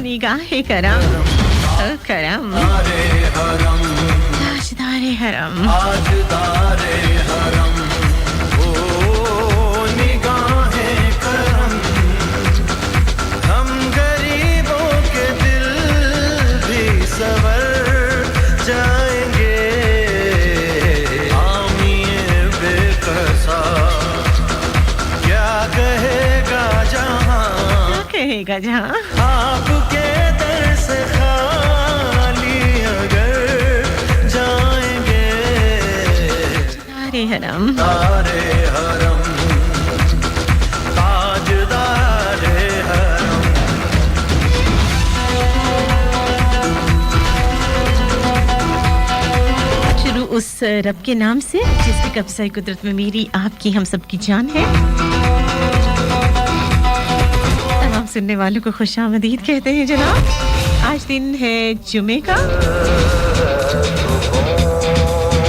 निगाहे करम ओ करम ताजदारे हरम ताजदारे हरम ओ निगाहे करम हम गरीबों के दिल भी सवर जाएंगे आमिए बेकसा क्या कहेगा जहां आपके दर से खाली अगर जाएंगे तारे हरम ताजदारे हरम शुरू उस रब के नाम से जिसकी कब्ज़े कुदरत में मेरी आपकी हम सब की जान है। सुनने वालों को खुशामदीद कहते हैं जनाब। आज दिन है जुमे का।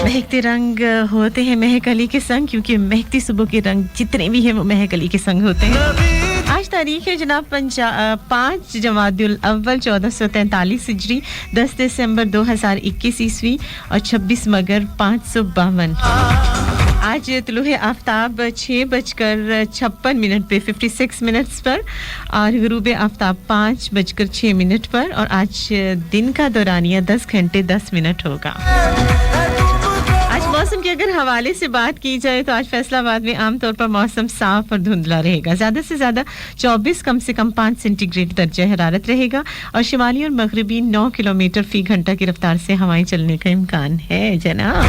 महकते रंग होते हैं महक अली के संग, क्योंकि महकती सुबह के रंग जितने भी हैं वो महक अली के संग होते हैं। आज तारीख है जनाब 5 जमादुल अव्वल 1443 हिजरी, 10 दिसंबर 2021 ईस्वी और 26 मगर 552। आज तुलूहे आफ्ताब 6:56 पे 56 मिनट्स पर और गुरूब आफ्ताब 5:06 पर और आज दिन का दौरानिया 10 घंटे 10 मिनट होगा। आज मौसम के अगर हवाले से बात की जाए तो आज फैसलाबाद में आमतौर पर मौसम साफ और धुंधला रहेगा। ज़्यादा से ज़्यादा 24, कम से कम 5 सेंटीग्रेड दर्जा हरारत रहेगा और शिमाली और मगरिबी 9 किलोमीटर फी घंटा की रफ्तार से हवाएं चलने का इम्कान है जनाब।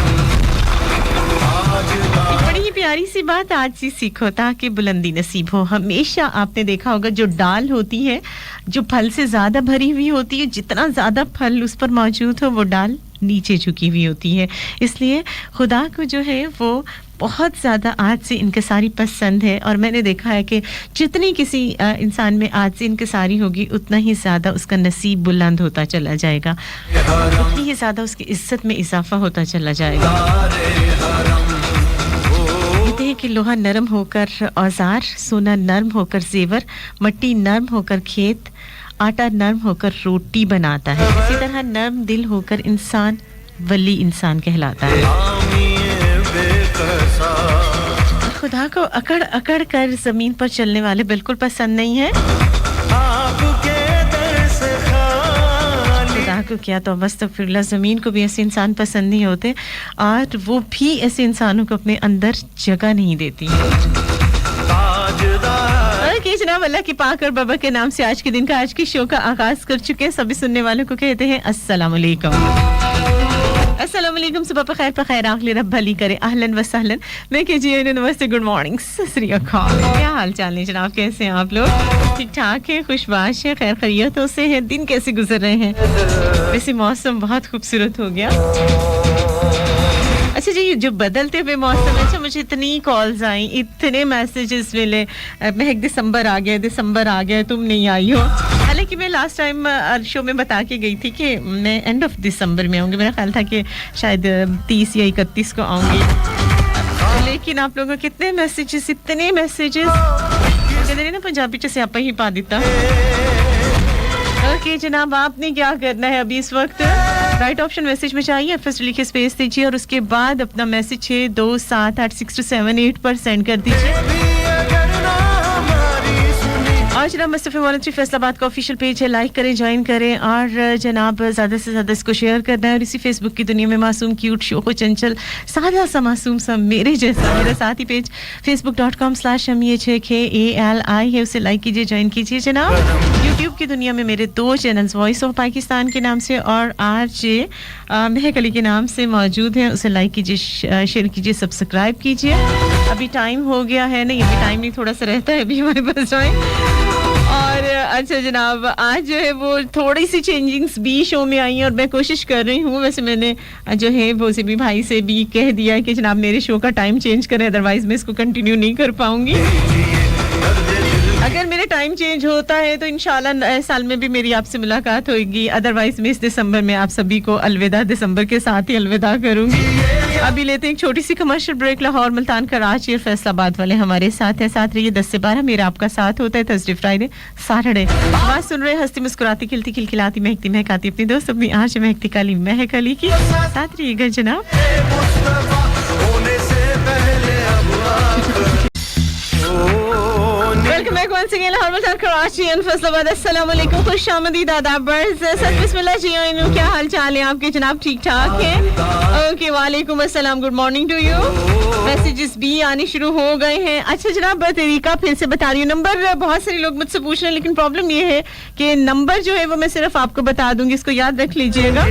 बड़ी ही प्यारी सी बात आज ही सीखो ताकि बुलंदी नसीब हो। हमेशा आपने देखा होगा जो डाल होती है जो फल से ज्यादा भरी हुई होती है, जितना ज्यादा फल उस पर मौजूद हो वो डाल नीचे झुकी हुई होती है। इसलिए खुदा को जो है वो बहुत ज़्यादा आज से इनकिसारी पसंद है और मैंने देखा है कि जितनी किसी इंसान में आज से इनकिसारी होगी उतना ही ज़्यादा उसका नसीब बुलंद होता चला जाएगा, उतनी ही ज़्यादा उसकी इज्जत में इजाफा होता चला जाएगा। कहते हैं कि लोहा नरम होकर औजार, सोना नरम होकर जेवर, मिट्टी नरम होकर खेत, आटा नरम होकर रोटी बनाता है। इसी तरह नरम दिल होकर इंसान वली इंसान कहलाता है। खुदा को अकड़ अकड़ कर जमीन पर चलने वाले बिल्कुल पसंद नहीं है। खुदा को क्या तो बस तो फिर जमीन को भी ऐसे इंसान पसंद नहीं होते और वो भी ऐसे इंसानों को अपने अंदर जगह नहीं देती है। जनाब अल्लाह की पाक और बाबा के नाम से आज के दिन का आज की शो का आगाज कर चुके हैं। सभी सुनने वालों को कहते हैं अस्सलाम वालेकुम। अस्सलाम वालेकुम, सुबह पर खैर आखिर रब भली करे। अहलन व सहलन। मैं कीजिए नमस्ते, गुड मॉर्निंग, सत श्री अकाल। क्या हाल चाल है जनाब, कैसे हैं आप लोग? ठीक ठाक है, खुशबाश है, खैर खैरियतों से है। दिन कैसे गुजर रहे हैं? वैसे मौसम बहुत खूबसूरत हो गया। अच्छा जी, जो बदलते हुए मौसम है, अच्छा मुझे इतनी कॉल्स आई, इतने मैसेजेस मिले, महक दिसंबर आ गया, तुम नहीं आई हो। हालांकि मैं लास्ट टाइम शो में बता के गई थी कि मैं एंड ऑफ दिसंबर में आऊँगी। मेरा ख्याल था कि शायद 30 या 31 को आऊँगी, लेकिन आप लोगों के कितने मैसेजेस, इतने मैसेजेस कहते ना पंजाबी च स्यापा ही पा देता। ओके जनाब, आपने क्या करना है अभी इस वक्त? राइट ऑप्शन मैसेज में चाहिए, फर्स्ट लिखे स्पेस दीजिए और उसके बाद अपना मैसेज 62786278 पर सेंड कर दीजिए। आज जनाब मुस्तफा वॉलंटरी फैसलाबाद का ऑफिशियल पेज है, लाइक करें, ज्वाइन करें और जनाब ज़्यादा से ज़्यादा इसको शेयर करना है। और इसी फेसबुक की दुनिया में मासूम क्यूट शो को चंचल सादा सा मासूम सा मेरे जैसा मेरा साथी पेज facebook.com/MEHKALI है, उसे लाइक कीजिए, ज्वाइन कीजिए जनाब। यूट्यूब की दुनिया में मेरे 2 चैनल्स वॉइस ऑफ पाकिस्तान के नाम से और आरजे महक अली के नाम से मौजूद हैं, उसे लाइक कीजिए, शेयर कीजिए, सब्सक्राइब कीजिए। अभी टाइम हो गया है, नहीं अभी टाइम नहीं, थोड़ा सा रहता है अभी हमारे पास टाइम। और अच्छा जनाब, आज जो है वो थोड़ी सी चेंजिंग्स भी शो में आई हैं और मैं कोशिश कर रही हूँ। वैसे मैंने जो है वो भी भाई से भी कह दिया है कि जनाब मेरे शो का टाइम चेंज करें, अदरवाइज मैं इसको कंटिन्यू नहीं कर पाऊंगी। अगर मेरे टाइम चेंज होता है तो इंशाल्लाह नए साल में भी मेरी आपसे मुलाकात होगी, अदरवाइज मैं इस दिसंबर में आप सभी को अलविदा, दिसंबर के साथ ही अलविदा करूंगी। अभी लेते हैं एक छोटी सी कमर्शियल ब्रेक। लाहौर, मुल्तान, कराची और फैसलाबाद वाले हमारे साथ हैं। साथ रहिए 10 से 12 मेरा आपका साथ होता है थर्सडे, फ्राइडे, सैटरडे। बात सुन रहे हंसती मुस्कुराती खिलती खिलखिलाती महकती महकाती अपनी दोस्त अपनी आज महकती काली महक अली की साथ रहिएगा जनाब। Welcome back once again Lahore, Multan, Karachi and Faisalabad. अस्सलाम वालेकुम, खुशामदीद, आदाब, बर्ज़, सत बिस्मिल्लाह जी। इनु क्या हाल चाल है आपके जनाब? ठीक ठाक है? ओके, वालेकुम अस्सलाम, good morning to you. Messages भी आने शुरू हो गए हैं। अच्छा जनाब, तरीका फिर से बता रही हूँ। नंबर बहुत सारे लोग मुझसे पूछ रहे हैं, लेकिन प्रॉब्लम ये है कि नंबर जो है वो मैं सिर्फ आपको बता दूंगी, इसको याद रख लीजिएगा।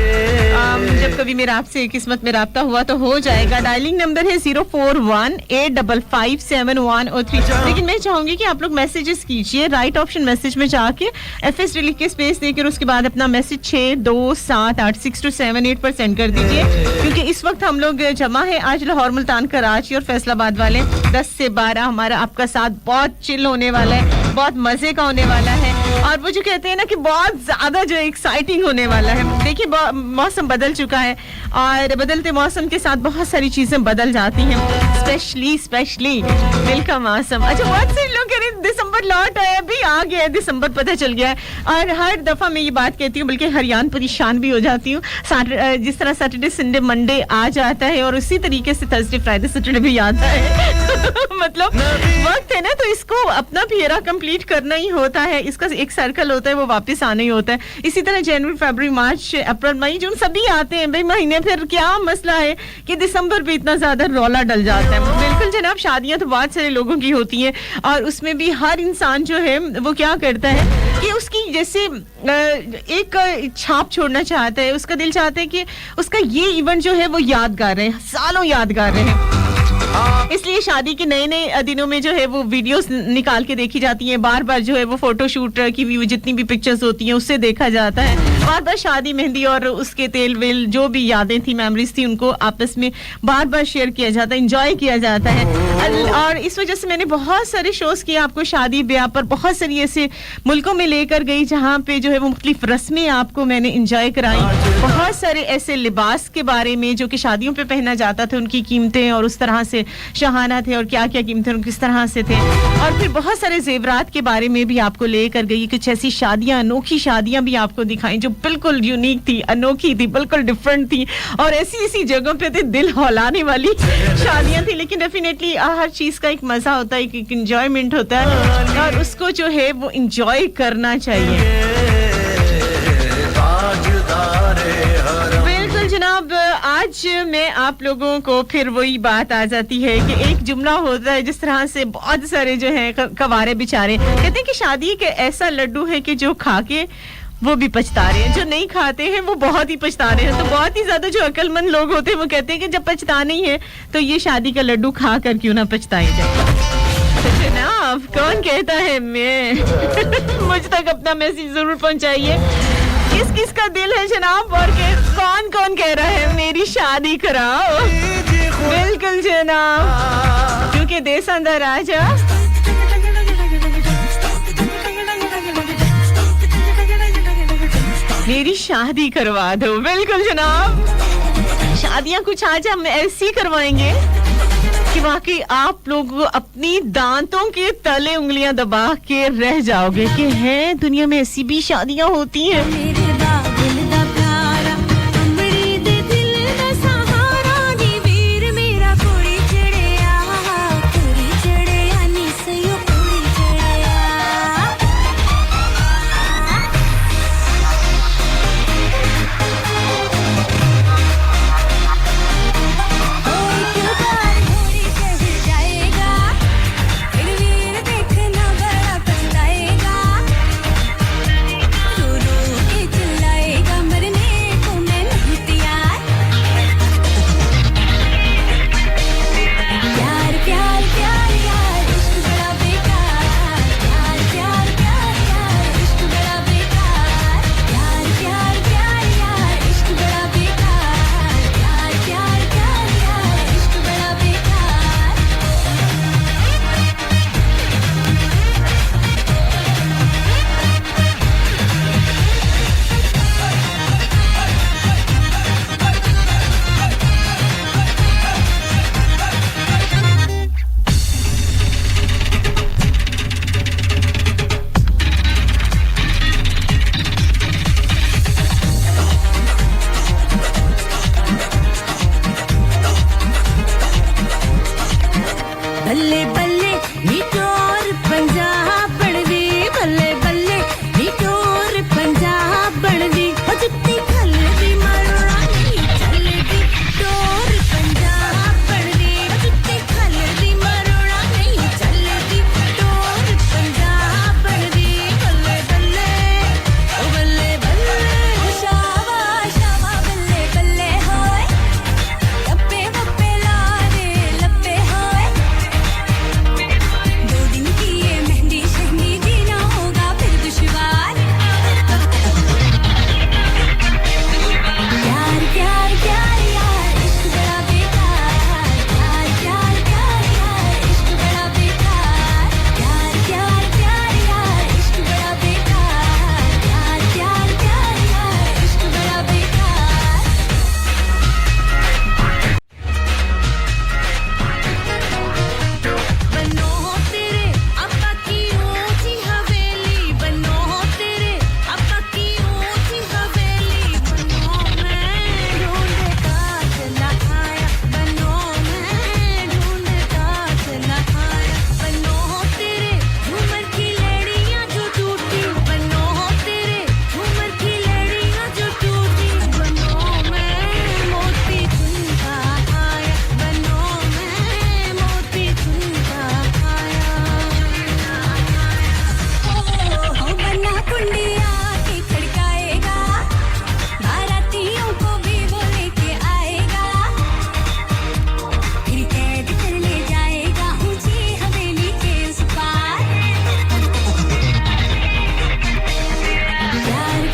जब कभी मेरा आपसे किस्मत में राब्ता हुआ तो हो जाएगा। डायलिंग नंबर है 0418557103। लेकिन मैं चाहूंगी कि आप लोग मैसेजेस कीजिए, राइट ऑप्शन मैसेज में जाके FS लिख के स्पेस देकर उसके बाद अपना मैसेज 62786278 पर सेंड कर दीजिए, क्योंकि इस वक्त हम लोग जमा है आज लाहौर, मुल्तान, कराची और फैसलाबाद वाले 10 से 12। हमारा आपका साथ बहुत चिल होने वाला है, बहुत मजे का होने वाला है, और वो जो कहते हैं ना कि बहुत ज्यादा जो एक्साइटिंग होने वाला है। देखिए मौसम बदल चुका है और बदलते मौसम के साथ बहुत सारी चीजें बदल जाती हैं, स्पेशली दिल का मौसम। अच्छा, बहुत से लोग कह रहे हैं दिसंबर लौट आया, अभी आ गया है दिसंबर, पता चल गया है। और हर दफा मैं ये बात कहती हूँ, बल्कि हरियाण परेशान भी हो जाती हूँ। जिस तरह सैटरडे, संडे, मंडे आ जाता है और उसी तरीके से थर्सडे, फ्राइडे, सैटरडे भी आता है। मतलब वक्त है ना, तो इसको अपना फेरा कंप्लीट करना ही होता है। इसका एक सर्कल होता है, वो वापस आना ही होता है। इसी तरह जनवरी, फरवरी, मार्च, अप्रैल, मई, जून सभी आते हैं भाई महीने। फिर क्या मसला है कि दिसंबर पे इतना ज्यादा रौला डल जाता है। बिल्कुल जनाब, शादियां तो बहुत सारे लोगों की होती हैं और उसमें भी हर इंसान जो है वो क्या करता है कि उसकी जैसे एक छाप छोड़ना चाहता है, उसका दिल चाहता है कि उसका ये इवेंट जो है वो यादगार रहे, सालों यादगार रहे। इसलिए शादी के नए नए दिनों में जो है वो वीडियोस निकाल के देखी जाती हैं, बार बार जो है वो फोटोशूट की भी जितनी भी पिक्चर्स होती हैं उससे देखा जाता है। बार बार शादी, मेहंदी और उसके तेल वेल जो भी यादें थी, मेमोरीज थी, उनको आपस में बार बार शेयर किया जाता है, एंजॉय किया जाता है। और इस वजह से मैंने बहुत सारे शोज किए आपको शादी ब्याह पर, बहुत सारी ऐसे मुल्कों में लेकर गई जहाँ पे जो है वो मुख्तलिफ रस्में आपको मैंने एंजॉय कराई। बहुत सारे ऐसे लिबास के बारे में जो कि शादियों पे पहना जाता था, उनकी कीमतें और उस तरह से शहाना थे और क्या क्या कीमतें और किस तरह से थे। और फिर बहुत सारे जेवरात के बारे में भी आपको लेकर गई, कुछ ऐसी शादियां, अनोखी शादियां भी आपको दिखाई जो बिल्कुल यूनिक थी, अनोखी थी, बिल्कुल डिफरेंट थी, और ऐसी ऐसी जगहों पे थे दिल हौलाने वाली शादियां थी। लेकिन डेफिनेटली हर चीज का एक मजा होता है, एक एंजॉयमेंट होता है, और उसको जो है वो एंजॉय करना चाहिए। जनाब, आज मैं आप लोगों को फिर वही बात आ जाती है कि एक जुमला होता है, जिस तरह से बहुत सारे जो हैं कवारे बेचारे कहते हैं कि शादी एक ऐसा लड्डू है कि जो खा के वो भी पछता रहे हैं, जो नहीं खाते हैं वो बहुत ही पछता रहे हैं। तो बहुत ही ज्यादा जो अक्लमंद लोग होते हैं वो कहते हैं कि जब पछताना ही है तो ये शादी का लड्डू खा कर क्यों ना पछताए जाए। जनाब, कौन कहता है मैं मुझ तक अपना मैसेज जरूर पहुंचाइए, किस किस का दिल है जनाब, और कौन कौन कह रहा है मेरी शादी कराओ। बिल्कुल जनाब, क्योंकि देश अंदर राजा। मेरी शादी करवा दो। बिल्कुल जनाब, शादियां कुछ आज हम ऐसी करवाएंगे कि वाकई आप लोग अपनी दांतों के तले उंगलियां दबा के रह जाओगे कि हैं दुनिया में ऐसी भी शादियां होती हैं।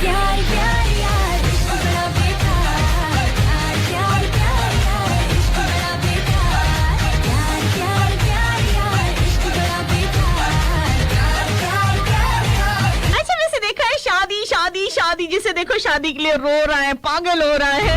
प्यार प्यार यार इश्क बड़ा बेकार प्यार प्यार प्यार यार इश्क बड़ा बेकार प्यार प्यार प्यार यार इश्क बड़ा बेकार प्यार प्यार प्यार यार। अच्छा वैसे देखा है शादी शादी शादी जिसे देखो शादी के लिए रो रहा है पागल हो रहा है।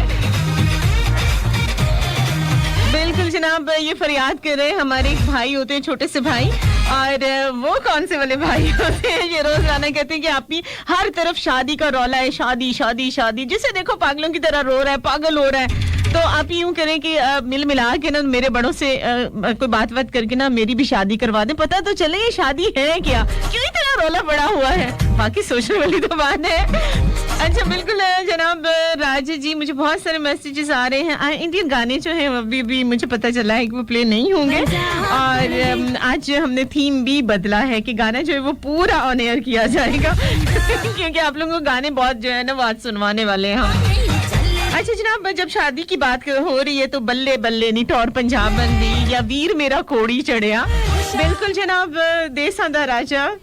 बिल्कुल जनाब ये फरियाद कर रहे हैं हमारे एक भाई होते हैं छोटे से भाई और वो कौन से वाले भाई होते हैं ये रोजाना कहते हैं कि आपकी हर तरफ शादी का रौला है शादी शादी शादी जिसे देखो पागलों की तरह रो रहा है पागल हो रहा है। तो आप यूं करें कि मिल मिला के ना मेरे बड़ों से कोई बात करके ना मेरी भी शादी करवा दें पता तो चले ये शादी है क्या क्यों इतना रौला पड़ा हुआ है बाकी सोचने वाली तो बात है। अच्छा बिल्कुल जनाब राज जी मुझे बहुत सारे मैसेजेस आ रहे हैं इंडियन गाने जो हैं अभी भी मुझे पता चला है कि वो प्ले नहीं होंगे और आज हमने थीम भी बदला है कि गाना जो है वो पूरा ऑन एयर किया जाएगा क्योंकि आप लोगों को गाने बहुत जो है ना वो आज सुनवाने वाले हैं हम। अच्छा जनाब जब शादी की बात हो रही है तो बल्ले बल्ले नी टौर पंजाब बंदी या वीर मेरा कोड़ी चढ़िया बिल्कुल जनाब देसां दा राजा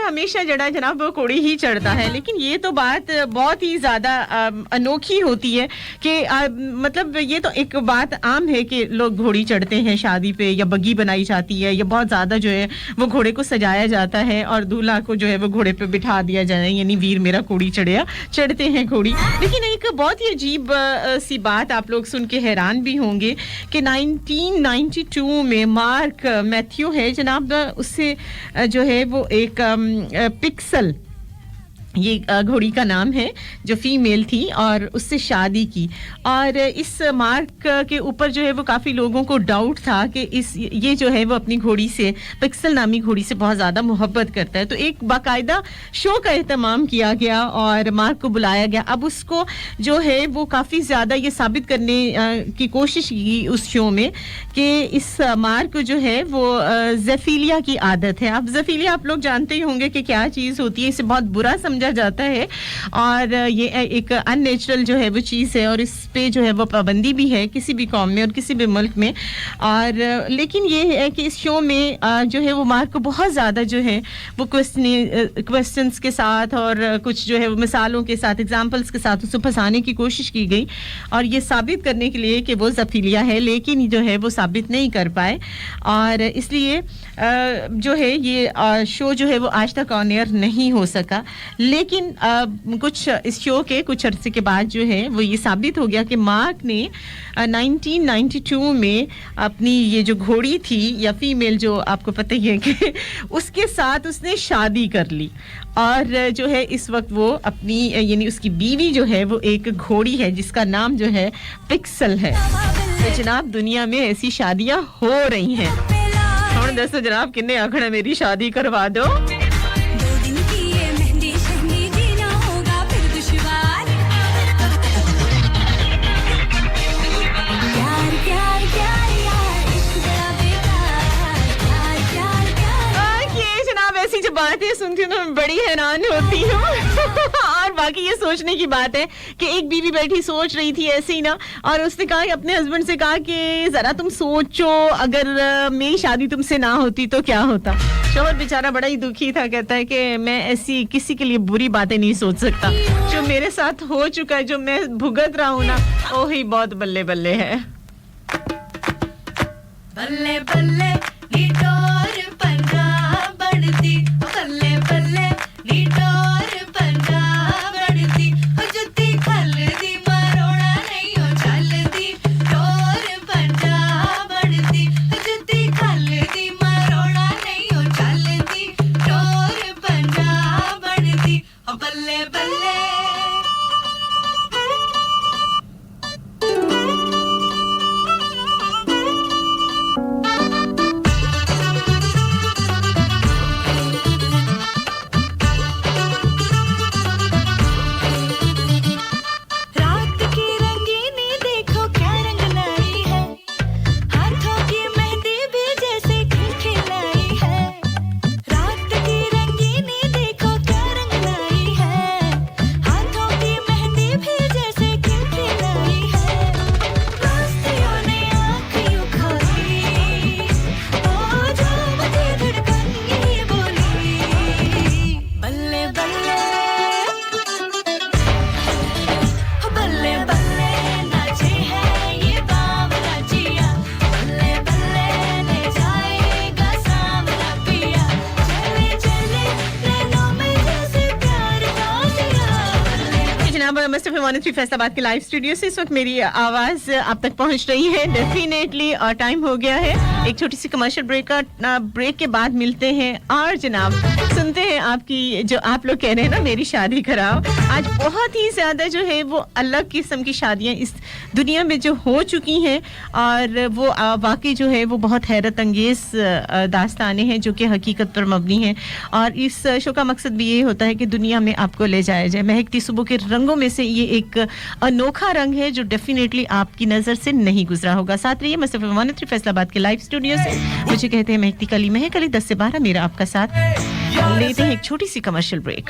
हमेशा जड़ा जनाब वो कोड़ी ही चढ़ता है लेकिन ये तो बात बहुत ही ज्यादा अनोखी होती है कि मतलब ये तो एक बात आम है कि लोग घोड़ी चढ़ते हैं शादी पे या बग्गी बनाई जाती है या बहुत ज्यादा जो है वो घोड़े को सजाया जाता है और दूल्हा को जो है वो घोड़े पे बिठा दिया जाए यानी वीर मेरा कोड़ी चढ़िया चढ़ते हैं घोड़ी। लेकिन एक बहुत ही अजीब सी बात आप लोग सुन के हैरान भी होंगे कि 1992 में मार्क मैथ्यू है जनाब उससे जो है वो एक पिक्सल ये घोड़ी का नाम है जो फीमेल थी और उससे शादी की और इस मार्क के ऊपर जो है वो काफ़ी लोगों को डाउट था कि ये जो है वो अपनी घोड़ी से पिक्सल नामी घोड़ी से बहुत ज़्यादा मोहब्बत करता है। तो एक बाकायदा शो का एहतमाम किया गया और मार्क को बुलाया गया। अब उसको जो है वो काफ़ी ज़्यादा ये साबित करने की कोशिश की उस शो में कि इस मार्क को जो है वो ज़ेफिलिया की आदत है। अब ज़ेफिलिया आप लोग जानते ही होंगे कि क्या चीज़ होती है, इसे बहुत बुरा समझा जाता है और ये एक अननेचुरल जो है वो चीज़ है और इस पे जो है वो पाबंदी भी है किसी भी कौम में और किसी भी मुल्क में। और लेकिन ये है कि इस शो में जो है वो मार्क को बहुत ज़्यादा जो है वो क्वेश्चंस के साथ और कुछ जो है वो मिसालों के साथ एग्जाम्पल्स के साथ उसको फंसाने की कोशिश की गई और ये साबित करने के लिए कि वो ज़फीलिया है लेकिन जो है वो साबित नहीं कर पाए और इसलिए जो है ये शो जो है वो आज तक ऑन एयर नहीं हो सका। लेकिन कुछ इस शो के कुछ अरसे के बाद जो है वो ये साबित हो गया कि मार्क ने 1992 में अपनी ये जो घोड़ी थी या फीमेल जो आपको पता ही है कि उसके साथ उसने शादी कर ली और जो है इस वक्त वो अपनी यानी उसकी बीवी जो है वो एक घोड़ी है जिसका नाम जो है पिक्सल है। तो जनाब दुनिया में ऐसी शादियां हो रही हैं। और दसो जनाब किन्ने आखना मेरी शादी करवा दो। बातें सुनती हूँ तो मैं बड़ी हैरान होती हूँ और बाकी ये सोचने की बात है कि एक बीवी बैठी सोच रही थी ऐसे ही ना और उसने कहा अपने हस्बैंड से कहा कि जरा तुम सोचो अगर मेरी शादी तुमसे ना होती तो क्या होता। शौहर बेचारा बड़ा ही दुखी था, कहता है कि मैं ऐसी किसी के लिए बुरी बातें नहीं सोच सकता, जो मेरे साथ हो चुका है जो मैं भुगत रहा हूँ ना वही बहुत बल्ले बल्ले है। बल्ले बल्ले निटोर पंजाब बढ़ती बल्ले बल्ले निटोर पंजाब बढ़ती हो जुत्ती खलदी मरोड़ा नहीं हो चलती टोर पंजाब बढ़ती हो जुत्ती खलदी मरोड़ा नहीं हो चलती टोर पंजाब बढ़ती हो बल्ले बल्ले। मुस्तफा मॉनिटरी फैसलाबाद के लाइव स्टूडियो से इस वक्त मेरी आवाज आप तक पहुंच रही है डेफिनेटली, और टाइम हो गया है एक छोटी सी कमर्शियल ब्रेक के बाद मिलते हैं और जनाब सुनते हैं आपकी जो आप लोग कह रहे हैं ना मेरी शादी कराओ। आज बहुत ही ज्यादा जो है वो अलग किस्म की शादियां इस दुनिया में जो हो चुकी हैं, और वो वाकई जो है वो बहुत हैरत अंगेज दास्तानें हैं जो कि हकीकत पर मबनी हैं, और इस शो का मकसद भी ये होता है कि दुनिया में आपको ले जाया जाए। महकती सुबह के रंगों में से ये एक अनोखा रंग है जो डेफिनेटली आपकी नजर से नहीं गुजरा होगा। साथ रहिए मुस्तफा मॉनिटरी फैसलाबाद के लाइव स्टूडियो से। मुझे कहते हैं महकती कली महक अली, 10 से 12 मेरा आपका साथ। लेते हैं एक छोटी सी commercial break.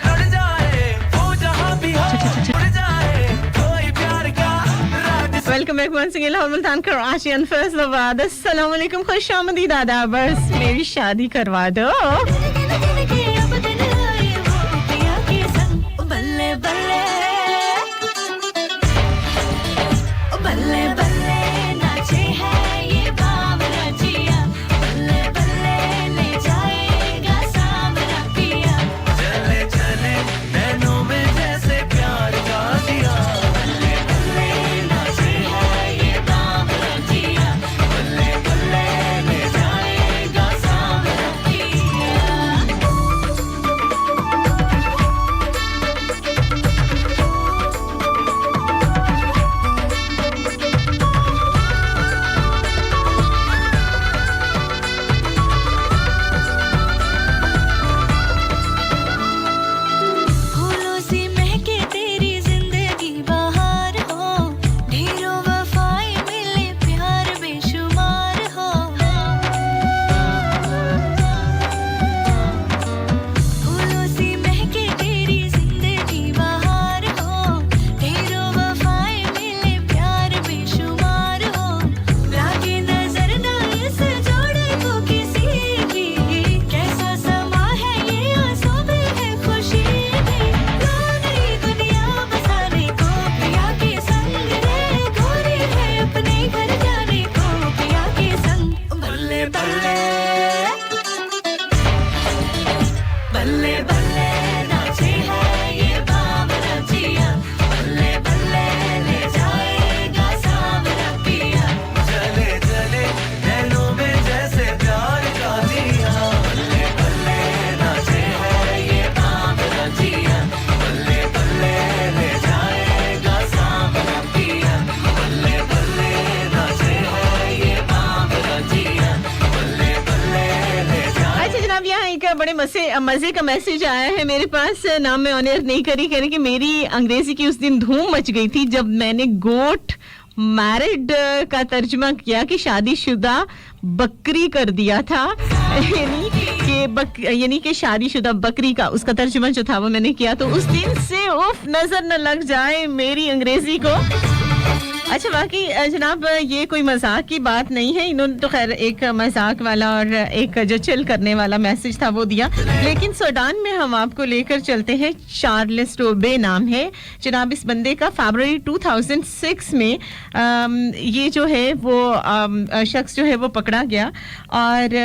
Welcome back once again Lahore Multan Karachi and Faisalabad. अस्सलाम वालेकुम, खुशामदीद दादा, बस मेरी शादी करवा दो। बल्ले बल्ले बल्ले बल्ले नाचे है ये बावरा जिया, बल्ले बल्ले ले जाएगा सामरा पिया, चले चले नैनों में जैसे प्यार का दिया, बल्ले बल्ले नाचे है ये बावरा जिया, बल्ले बल्ले ले जाएगा सामरा पिया। फूलों सी महके तेरी जिंदगी बहार हो, ढेरों वफाएं मिले प्यार बेशुमार हो, फूलों सी महके तेरी जिंदगी बहार हो, ढेरों वफाएं मिले प्यार बेशुमार हो, लागे नजर ना इस जोड़े को किसी की, कैसा समा है ये आंसू में है खुशी भी, नई दुनिया बसाने को पिया के संग रे, गोरी है अपने घर जाने को पिया के संग, बल्ले बल्ले बल्ले बल्ले नाचे है ये बावरा जिया, बल्ले बल्ले ले जाएगा सामरा पिया, चले चले नैनों में जैसे प्यार का दिया, बल्ले बल्ले नाचे है ये बावरा जिया, बल्ले बल्ले ले जाएगा सामरा पिया, बल्ले बल्ले नाचे है ये बावरा जिया, बल्ले बल्ले ले जाए। अच्छा जनाब, यहाँ एक बड़े मजे का मैसेज आया है मेरे पास, नाम मैं ऑन एयर नहीं करी, कह रही कि मेरी अंग्रेजी की उस दिन धूम मच गई थी जब मैंने गोट मैरिड का तर्जुमा किया कि शादीशुदा बकरी कर दिया था, यानी कि शादीशुदा बकरी का उसका तर्जुमा जो था वो मैंने किया, तो उस दिन से उफ नजर न लग जाए मेरी अंग्रेजी को। अच्छा बाकी जनाब ये कोई मजाक की बात नहीं है, इन्होंने तो खैर एक मजाक वाला और एक जो चिल करने वाला मैसेज था वो दिया, लेकिन सूडान में हम आपको लेकर चलते हैं। चार्ल्स टोबे नाम है जनाब इस बंदे का। फरवरी 2006 में ये जो है वो शख्स जो है वो पकड़ा गया और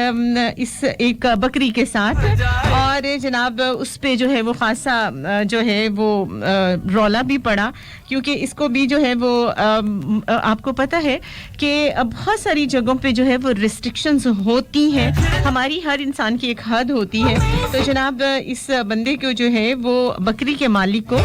इस एक बकरी के साथ, और जनाब उस पे जो है वो खासा जो है वो रौला भी पड़ा, क्योंकि इसको भी जो है वो आपको पता है कि बहुत सारी जगहों पे जो है वो रिस्ट्रिक्शंस होती हैं, हमारी हर इंसान की एक हद होती है। तो जनाब इस बंदे को जो है वो बकरी के मालिक को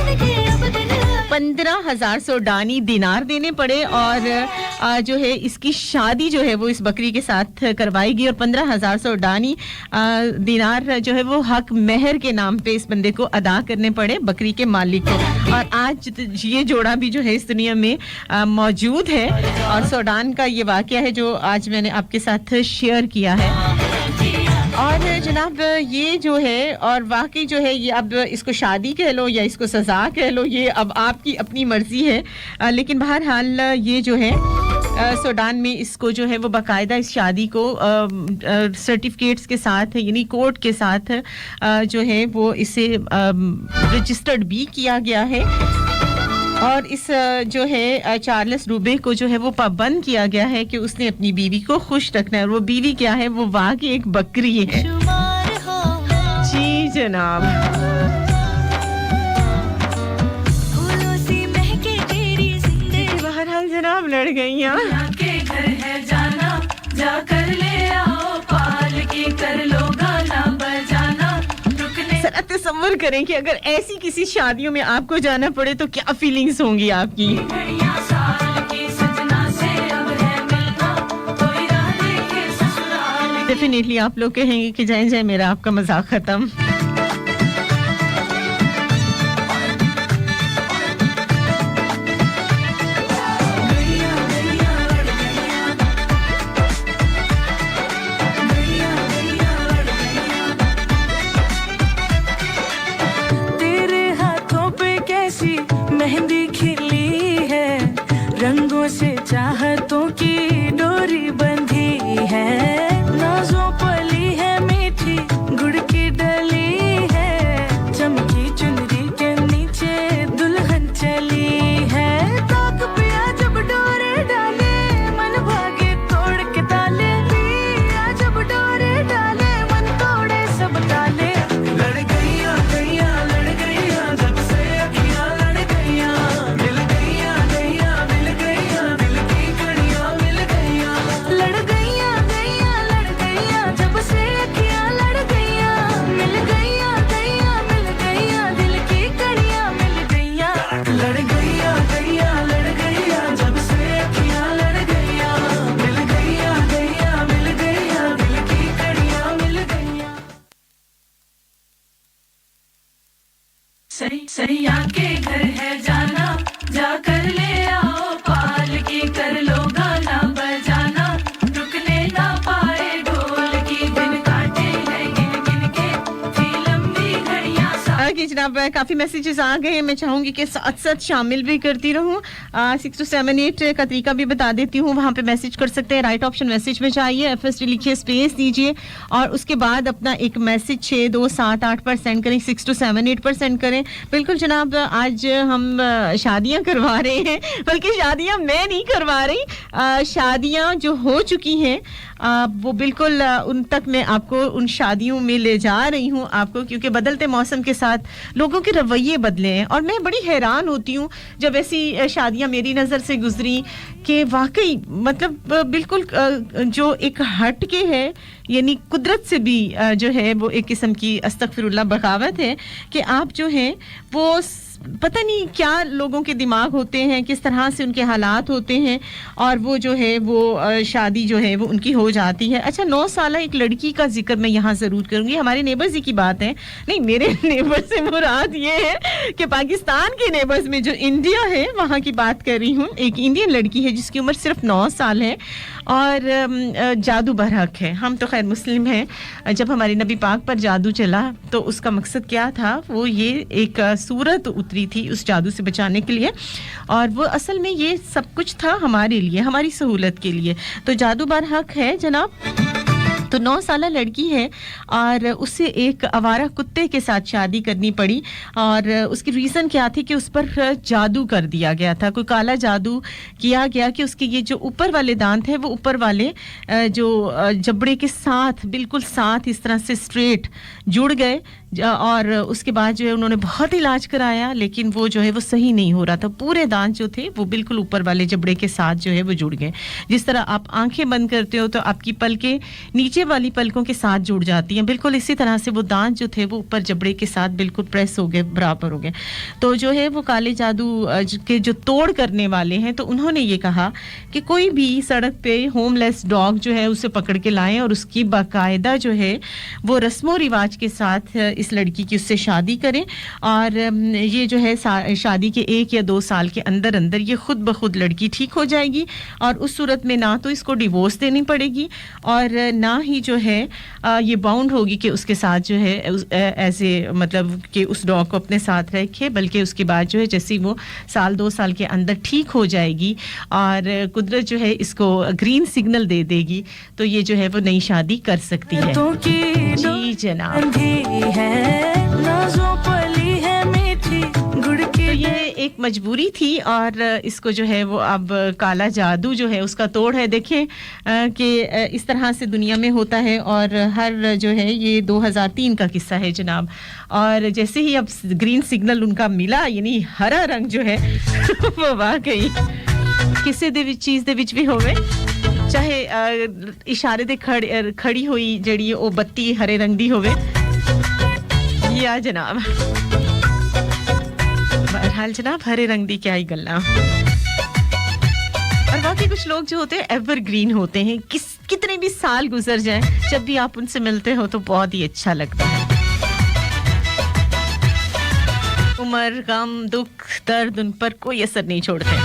15,000 सूडानी दिनार देने पड़े, और जो है इसकी शादी जो है वो इस बकरी के साथ करवाएगी, और 15,000 सूडानी दिनार जो है वो हक मेहर के नाम पे इस बंदे को अदा करने पड़े बकरी के मालिक को। और आज ये जोड़ा भी जो है इस दुनिया में मौजूद है, और सूडान का ये वाकया है जो आज मैंने आपके साथ शेयर किया है। और जनाब ये जो है और वाकई जो है ये अब इसको शादी कह लो या इसको सजा कह लो, ये अब आपकी अपनी मर्जी है, लेकिन बहरहाल ये जो है सूडान में इसको जो है वो बाकायदा इस शादी को सर्टिफिकेट्स के साथ यानी कोर्ट के साथ जो है वो इसे रजिस्टर्ड भी किया गया है, और इस जो है चार्ल्स रूबे को जो है वो पाबंद किया गया है कि उसने अपनी बीवी को खुश रखना है, और वो बीवी क्या है, वो वाकई एक बकरी है। जी जनाब। फूलों सी लड़ गईयां के घर है जाना जा कर ले आओ पाल की कर लो गाना बजाना रुकने जरा तसव्वुर करें कि अगर ऐसी किसी शादियों में आपको जाना पड़े तो क्या फीलिंग्स होंगी आपकी घड़ियां साल की सजना से अब है मिलना कोई राह देखे ससुराल डेफिनेटली आप लोग कहेंगे कि जाए जाए मेरा आपका मजाक खत्म तेरे हाथों पे कैसी मेहंदी खिली है रंगों से चाहतों की डोरी बंधी है नाजों पली है मीठी गुड़ की डली है चमकी चुनरी के नीचे दुल्हन चली है ताक पिया जब डोरे डाले मन भागे तोड़ के ताले पिया जब डोरे डाले मन तोड़े सब ताले लड़ गईया गईया लड़ गईया जब से अखियां लड़ गईया मिल गईया गईया मिल गईया दिल की कड़ियां मिल गईया लड़ गईया गईया लड़ गईया जब से अखियां लड़ गईया मिल गईया गईया मिल गईया दिल की कड़ियां मिल गईया लड़ गईया गईया लड़ गईया जब से अखियां लड़ गईया मिल गईया गईया मिल गईया दिल की कड़ियां मिल गईया सही सही आके घर है जाना जा कर ले आओ पाल की कर लो गाना बजाना रुकने ना पाए ढोल की दिन काटे हैं गिन गिन के थी लंबी घड़ियां कि जनाब काफ़ी मैसेजेस आ गए हैं मैं चाहूँगी कि साथ साथ शामिल भी करती रहूँ 6278 का तरीका भी बता देती हूँ वहाँ पे मैसेज कर सकते हैं राइट ऑप्शन मैसेज में जाइए एफएसटी लिखिए स्पेस दीजिए और उसके बाद अपना एक मैसेज 6278 पर सेंड करें 6278 पर सेंड करें बिल्कुल जनाब आज हम शादियाँ करवा रहे हैं बल्कि शादियाँ मैं नहीं करवा रही शादियाँ जो हो चुकी हैं वो बिल्कुल उन तक मैं आपको उन शादियों में ले जा रही हूँ आपको क्योंकि बदलते मौसम के साथ लोगों के रवैये बदले हैं और मैं बड़ी हैरान होती हूँ जब ऐसी शादियाँ मेरी नज़र से गुजरी कि वाकई मतलब बिल्कुल जो एक हट के है यानी कुदरत से भी जो है वो एक किस्म की अस्तगफिरुल्लाह बगावत है कि आप जो हैं वो पता नहीं क्या लोगों के दिमाग होते हैं किस तरह से उनके हालात होते हैं और वो जो है वो शादी जो है वो उनकी हो जाती है अच्छा 9 साल एक लड़की का जिक्र मैं यहाँ ज़रूर करूँगी हमारे नेबर्स ही की बात है नहीं मेरे नेबर्स से मुराद ये है कि पाकिस्तान के नेबर्स में जो इंडिया है वहाँ की बात कर रही हूँ एक इंडियन लड़की है जिसकी उम्र सिर्फ 9 साल है और जादू बरहक है हम तो खैर मुस्लिम हैं जब हमारे नबी पाक पर जादू चला तो उसका मकसद क्या था वो ये एक सूरत उतरी थी उस जादू से बचाने के लिए और वो असल में ये सब कुछ था हमारे लिए हमारी सहूलत के लिए तो जादू बरहक है जनाब तो 9 साल लड़की है और उसे एक आवारा कुत्ते के साथ शादी करनी पड़ी और उसकी रीज़न क्या थी कि उस पर जादू कर दिया गया था कोई काला जादू किया गया कि उसके ये जो ऊपर वाले दांत हैं वो ऊपर वाले जो जबड़े के साथ बिल्कुल साथ इस तरह से स्ट्रेट जुड़ गए और उसके बाद जो है उन्होंने बहुत इलाज कराया लेकिन वो जो है वो सही नहीं हो रहा था पूरे दांत जो थे वो बिल्कुल ऊपर वाले जबड़े के साथ जो है वो जुड़ गए जिस तरह आप आंखें बंद करते हो तो आपकी पलकें नीचे वाली पलकों के साथ जुड़ जाती हैं बिल्कुल इसी तरह से वो दांत जो थे वो ऊपर जबड़े के साथ बिल्कुल प्रेस हो गए बराबर हो गए तो जो है वो काले जादू के जो तोड़ करने वाले हैं तो उन्होंने ये कहा कि कोई भी सड़क पे होमलेस डॉग जो है उसे पकड़ के लाएं और उसकी बाकायदा जो है वो रस्मों रिवाज के साथ इस लड़की की उससे शादी करें और ये जो है शादी के 1 या 2 साल के अंदर अंदर ये खुद ब खुद लड़की ठीक हो जाएगी और उस सूरत में ना तो इसको डिवोर्स देनी पड़ेगी और ना ही जो है ये बाउंड होगी कि उसके साथ जो है ऐसे मतलब कि उस डॉग को अपने साथ रखे बल्कि उसके बाद जो है जैसे वो 1-2 साल के अंदर ठीक हो जाएगी और कुदरत जो है इसको ग्रीन सिग्नल दे देगी तो ये जो है वो नई शादी कर सकती है जी जनाब तो ये एक मजबूरी थी और इसको जो है वो अब काला जादू जो है उसका तोड़ है देखें कि इस तरह से दुनिया में होता है और हर जो है ये 2003 का किस्सा है जनाब और जैसे ही अब ग्रीन सिग्नल उनका मिला यानी हरा रंग जो है वो वाकई ਕਿਸੇ ਦੇ ਵਿੱਚ ਚੀਜ਼ ਦੇ ਵਿੱਚ ਵੀ ਹੋਵੇ ਚਾਹੇ ਇਸ਼ਾਰੇ ਤੇ ਖੜੀ ਹੋਈ ਜਿਹੜੀ ਉਹ ਬੱਤੀ ਹਰੇ ਰੰਗ ਦੀ ਹੋਵੇ या जनाब बहरहाल जनाब हरे रंग दी क्या ही गल्ला और बाकी कुछ लोग जो होते हैं एवरग्रीन होते हैं कितने भी साल गुजर जाएं जब भी आप उनसे मिलते हो तो बहुत ही अच्छा लगता है उम्र गम दुख दर्द उन पर कोई असर नहीं छोड़ते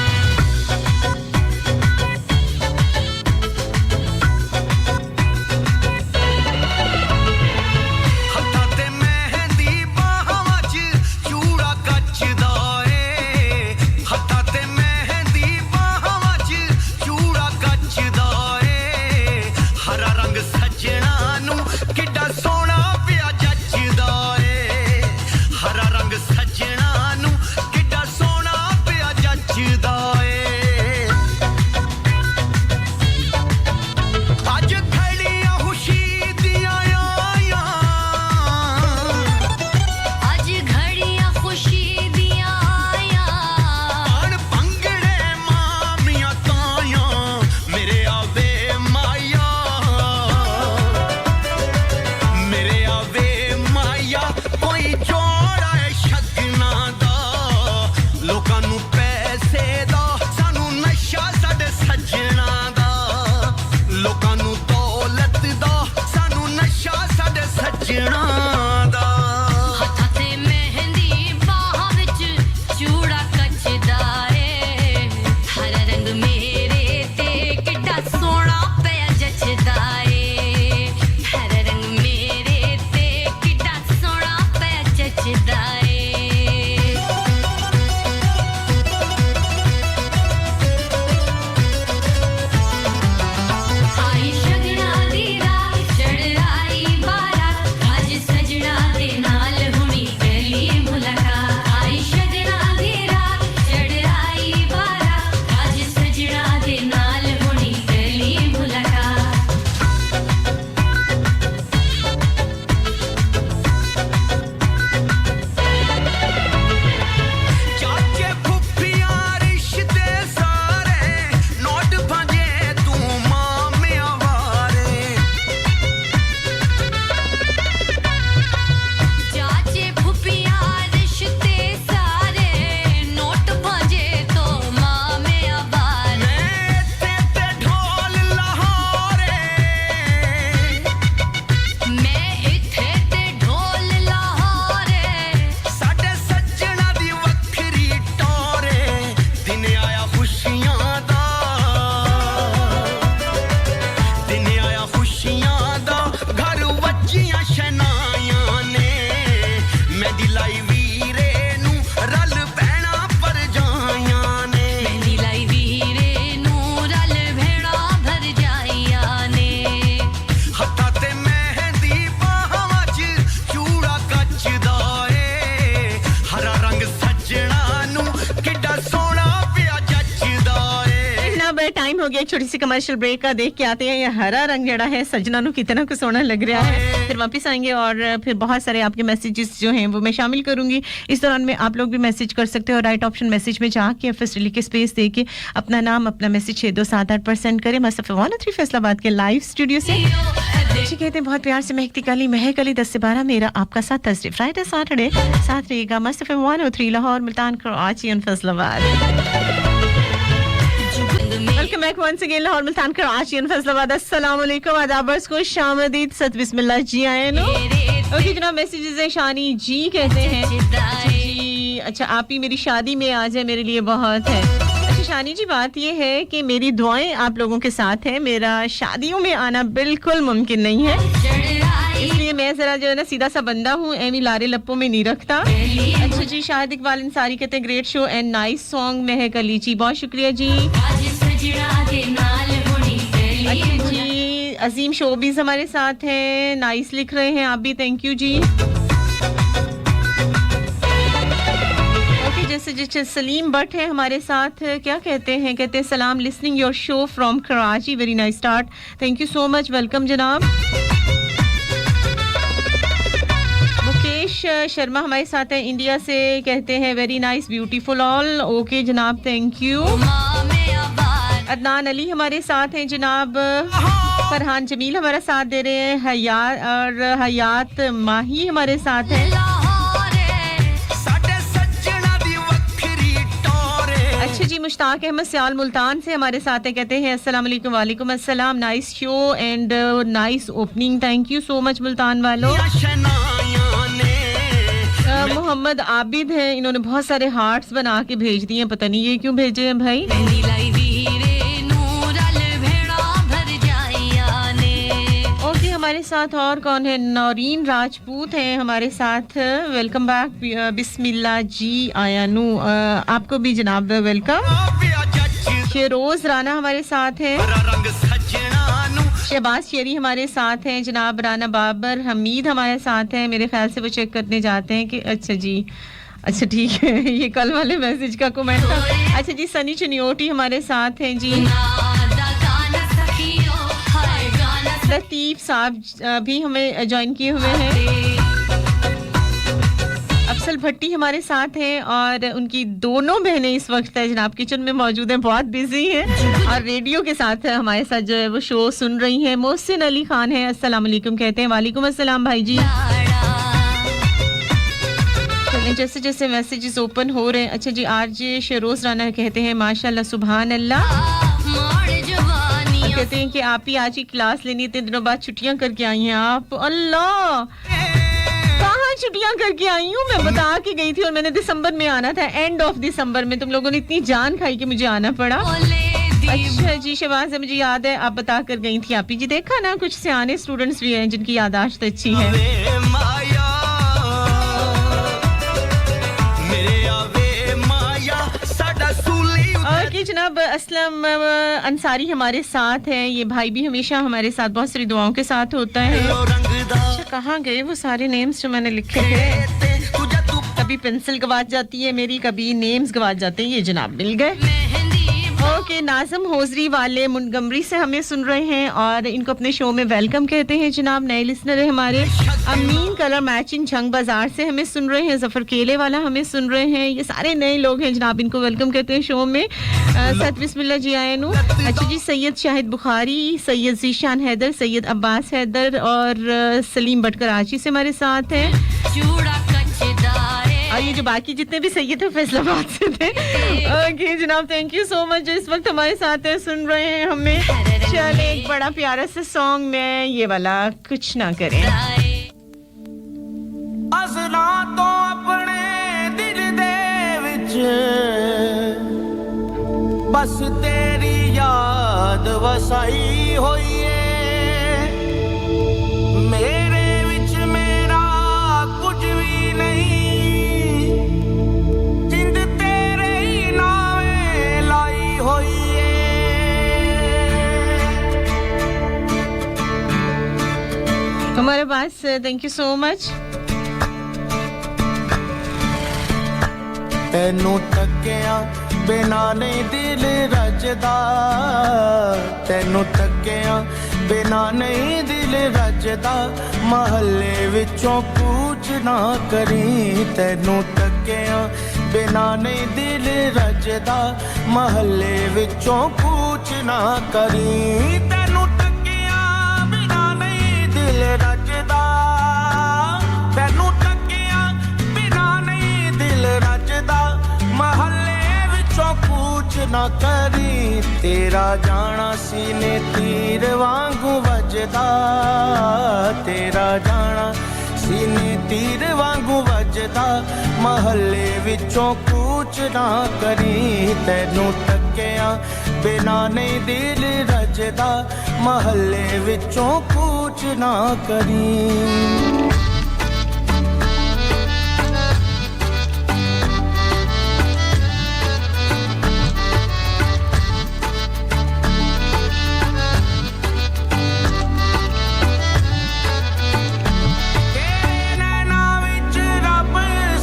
छोटी सी कमर्शियल ब्रेक का देख के आते हैं ये हरा रंग जड़ा है सजना नु कितना कुछ सोना लग रहा है फिर वापस आएंगे और फिर बहुत सारे आपके मैसेजेस जो हैं वो मैं शामिल करूंगी इस दौरान में आप लोग भी मैसेज कर सकते हो राइट ऑप्शन मैसेज में जाके फैसिलिटी के स्पेस देके अपना नाम अपना मैसेज 6278% करें मसफ़ 103 फैसलाबाद के लाइव स्टूडियो से जी कहते हैं बहुत प्यार से महकती काली महक अली 10 से 12 मेरा आपका साथ थर्सडे फ्राइडे सैटरडे साथ रहेगा मसफ़ 103 लाहौर मुल्तान कराची और Faisalabad welcome back once again Lahore Multan Karachi और फैसलाबाद अस्सलाम वालेकुम आदाबर्स को शामदीद सत बिस्मिल्लाह जी आए लो ओके जनाब मैसेजेस है शानी जी कहते हैं जी अच्छा आप ही मेरी शादी में आ जाए मेरे लिए बहुत है अच्छा शानी जी बात ये है कि मेरी दुआएं आप लोगों के साथ है मेरा शादियों में आना बिल्कुल मुमकिन नहीं है इसलिए मैं जरा जो है ना सीधा सा बंदा हूँ एमी लारे लप्पों में नहीं रखता अच्छा जी शाहिद इकबाल अंसारी कहते हैं great show and nice song महक अली जी बहुत शुक्रिया जी अच्छा जी अजीम शोबीज हमारे साथ हैं नाइस लिख रहे हैं आप भी थैंक यू जी ओके जैसे सलीम भट्ट है हमारे साथ क्या कहते हैं सलाम listening your show from Karachi very nice start thank you so much welcome जनाब मुकेश शर्मा हमारे साथ हैं इंडिया से कहते हैं very nice beautiful all okay जनाब थैंक यू अदनान अली हमारे साथ हैं जनाब, फरहान जमील हमारा साथ दे रहे हैं, हयात माही हमारे साथ हैं। अच्छा जी, मुश्ताक अहमद सियाल मुल्तान से हमारे साथ हैं, कहते हैं अस्सलाम वालेकुम। वालेकुम अस्सलाम, nice show and nice opening, thank you so much Multan वालों। मोहम्मद आबिद हैं, इन्होंने बहुत सारे हार्ट्स बना के भेज दिए हैं, पता नहीं ये क्यों भेजे हैं भाई। ओके, हमारे साथ और कौन है? नौरीन राजपूत हैं हमारे साथ, वेलकम बैक। बिस्मिल्लाह जी आयानू, आपको भी जनाब वेलकम। शेरोज राना हमारे साथ हैं, शहबाज शेरी हमारे साथ हैं जनाब, राना बाबर हमीद हमारे साथ हैं। मेरे ख्याल से वो चेक करने जाते हैं कि अच्छा जी, अच्छा ठीक है, ये कल वाले मैसेज का कमेंट था। अच्छा जी, सनी चनियोटी हमारे साथ हैं जी। लतीफ साहब भी हमें ज्वाइन किए हुए हैं। अफसल भट्टी हमारे साथ हैं और उनकी दोनों बहनें इस वक्त है जनाब किचन में मौजूद हैं, बहुत बिजी हैं और रेडियो के साथ हमारे साथ जो है वो शो सुन रही हैं। मोहसिन अली खान है, अस्सलाम वालेकुम कहते हैं। वालेकुम अस्सलाम भाई जी। चलें, जैसे जैसे मैसेजेस ओपन हो रहे हैं। अच्छा जी, आज शेरोज राना कहते हैं माशाल्लाह सुभान अल्लाह, कहते हैं कि आप ही आज ही क्लास लेनी, इतने दिनों बाद छुट्टियां करके आई हैं आप। अल्लाह, कहाँ छुट्टियां करके आई हूँ? मैं बता के गई थी और मैंने दिसंबर में आना था, एंड ऑफ दिसंबर में। तुम लोगों ने इतनी जान खाई कि मुझे आना पड़ा। अच्छा जी, शहबाज है, मुझे याद है आप बता कर गई थी। आप ही जी देखा ना, कुछ सियाने स्टूडेंट्स भी हैं जिनकी याददाश्त अच्छी है। और जनाब असलम अंसारी हमारे साथ हैं, ये भाई भी हमेशा हमारे साथ बहुत सारी दुआओं के साथ होता है। अच्छा, कहाँ गए वो सारे नेम्स जो मैंने लिखे थे? कभी पेंसिल गवाच जाती है मेरी, कभी नेम्स गवाच जाते हैं। ये जनाब मिल गए। ओके, नाज़म होजरी वाले मुंगमरी से हमें सुन रहे हैं और इनको अपने शो में वेलकम कहते हैं जनाब, नए लिसनर है हमारे। अमीन कलर मैचिंग झंग बाजार से हमें सुन रहे हैं, जफर केले वाला हमें सुन रहे हैं। ये सारे नए लोग हैं जनाब, इनको वेलकम कहते हैं शो में। सत बिस्मिल्लाह जी आयनू। अच्छा जी, सैयद शाहिद बुखारी, सैयद जीशान हैदर, सैयद अब्बास हैदर और सलीम भट्ट कराची से हमारे साथ हैं। और ये जो बाकी जितने भी सैयद थे फैसलाबाद से थे। ओके जनाब, थैंक यू सो मच जो इस वक्त हमारे साथ है, सुन रहे हैं हमें। चले, एक बड़ा प्यारा सा सॉन्ग में ये वाला कुछ ना करें। असना तो अपने दिल दे विच बस तेरी याद वसाई होई है, मेरे विच मेरा कुछ भी नहीं, जिंद तेरे ही नावे लाई होई है। हमारे पास थैंक यू सो मच। ਤੈਨੂੰ ਤੱਕਿਆ ਬਿਨਾ ਨਹੀਂ ਦਿਲ ਰੱਜਦਾ, ਤੈਨੂੰ ਤੱਕਿਆ ਬਿਨਾ ਨਹੀਂ ਦਿਲ ਰੱਜਦਾ, ਮਹੱਲੇ ਵਿੱਚੋਂ ਕੂਚ ਨਾ ਕਰੀ, ਤੈਨੂੰ ਤੱਕਿਆ ਬਿਨਾ ਨਹੀਂ ਦਿਲ ਰੱਜਦਾ, ਮਹੱਲੇ ਵਿੱਚੋਂ ਕੂਚ ਨਾ ਕਰੀ, ਤੈਨੂੰ ਤੱਕਿਆ ਬਿਨਾ ਨਹੀਂ ਦਿਲ ਰੱਜਦਾ, ਤੈਨੂੰ ਤੱਕਿਆ ਬਿਨਾ ਨਹੀਂ ਦਿਲ ਰੱਜਦਾ, महल्ले विचों कूच ना करी, तेरा जाना सीने तीर वांगू वजदा, तेरा जाना सीने तीर वांगू वजदा, महल्ले विचों कूच ना करी, तैनू तक्किया बिना नहीं दिल रजदा, महल्ले विचों कूच ना करी।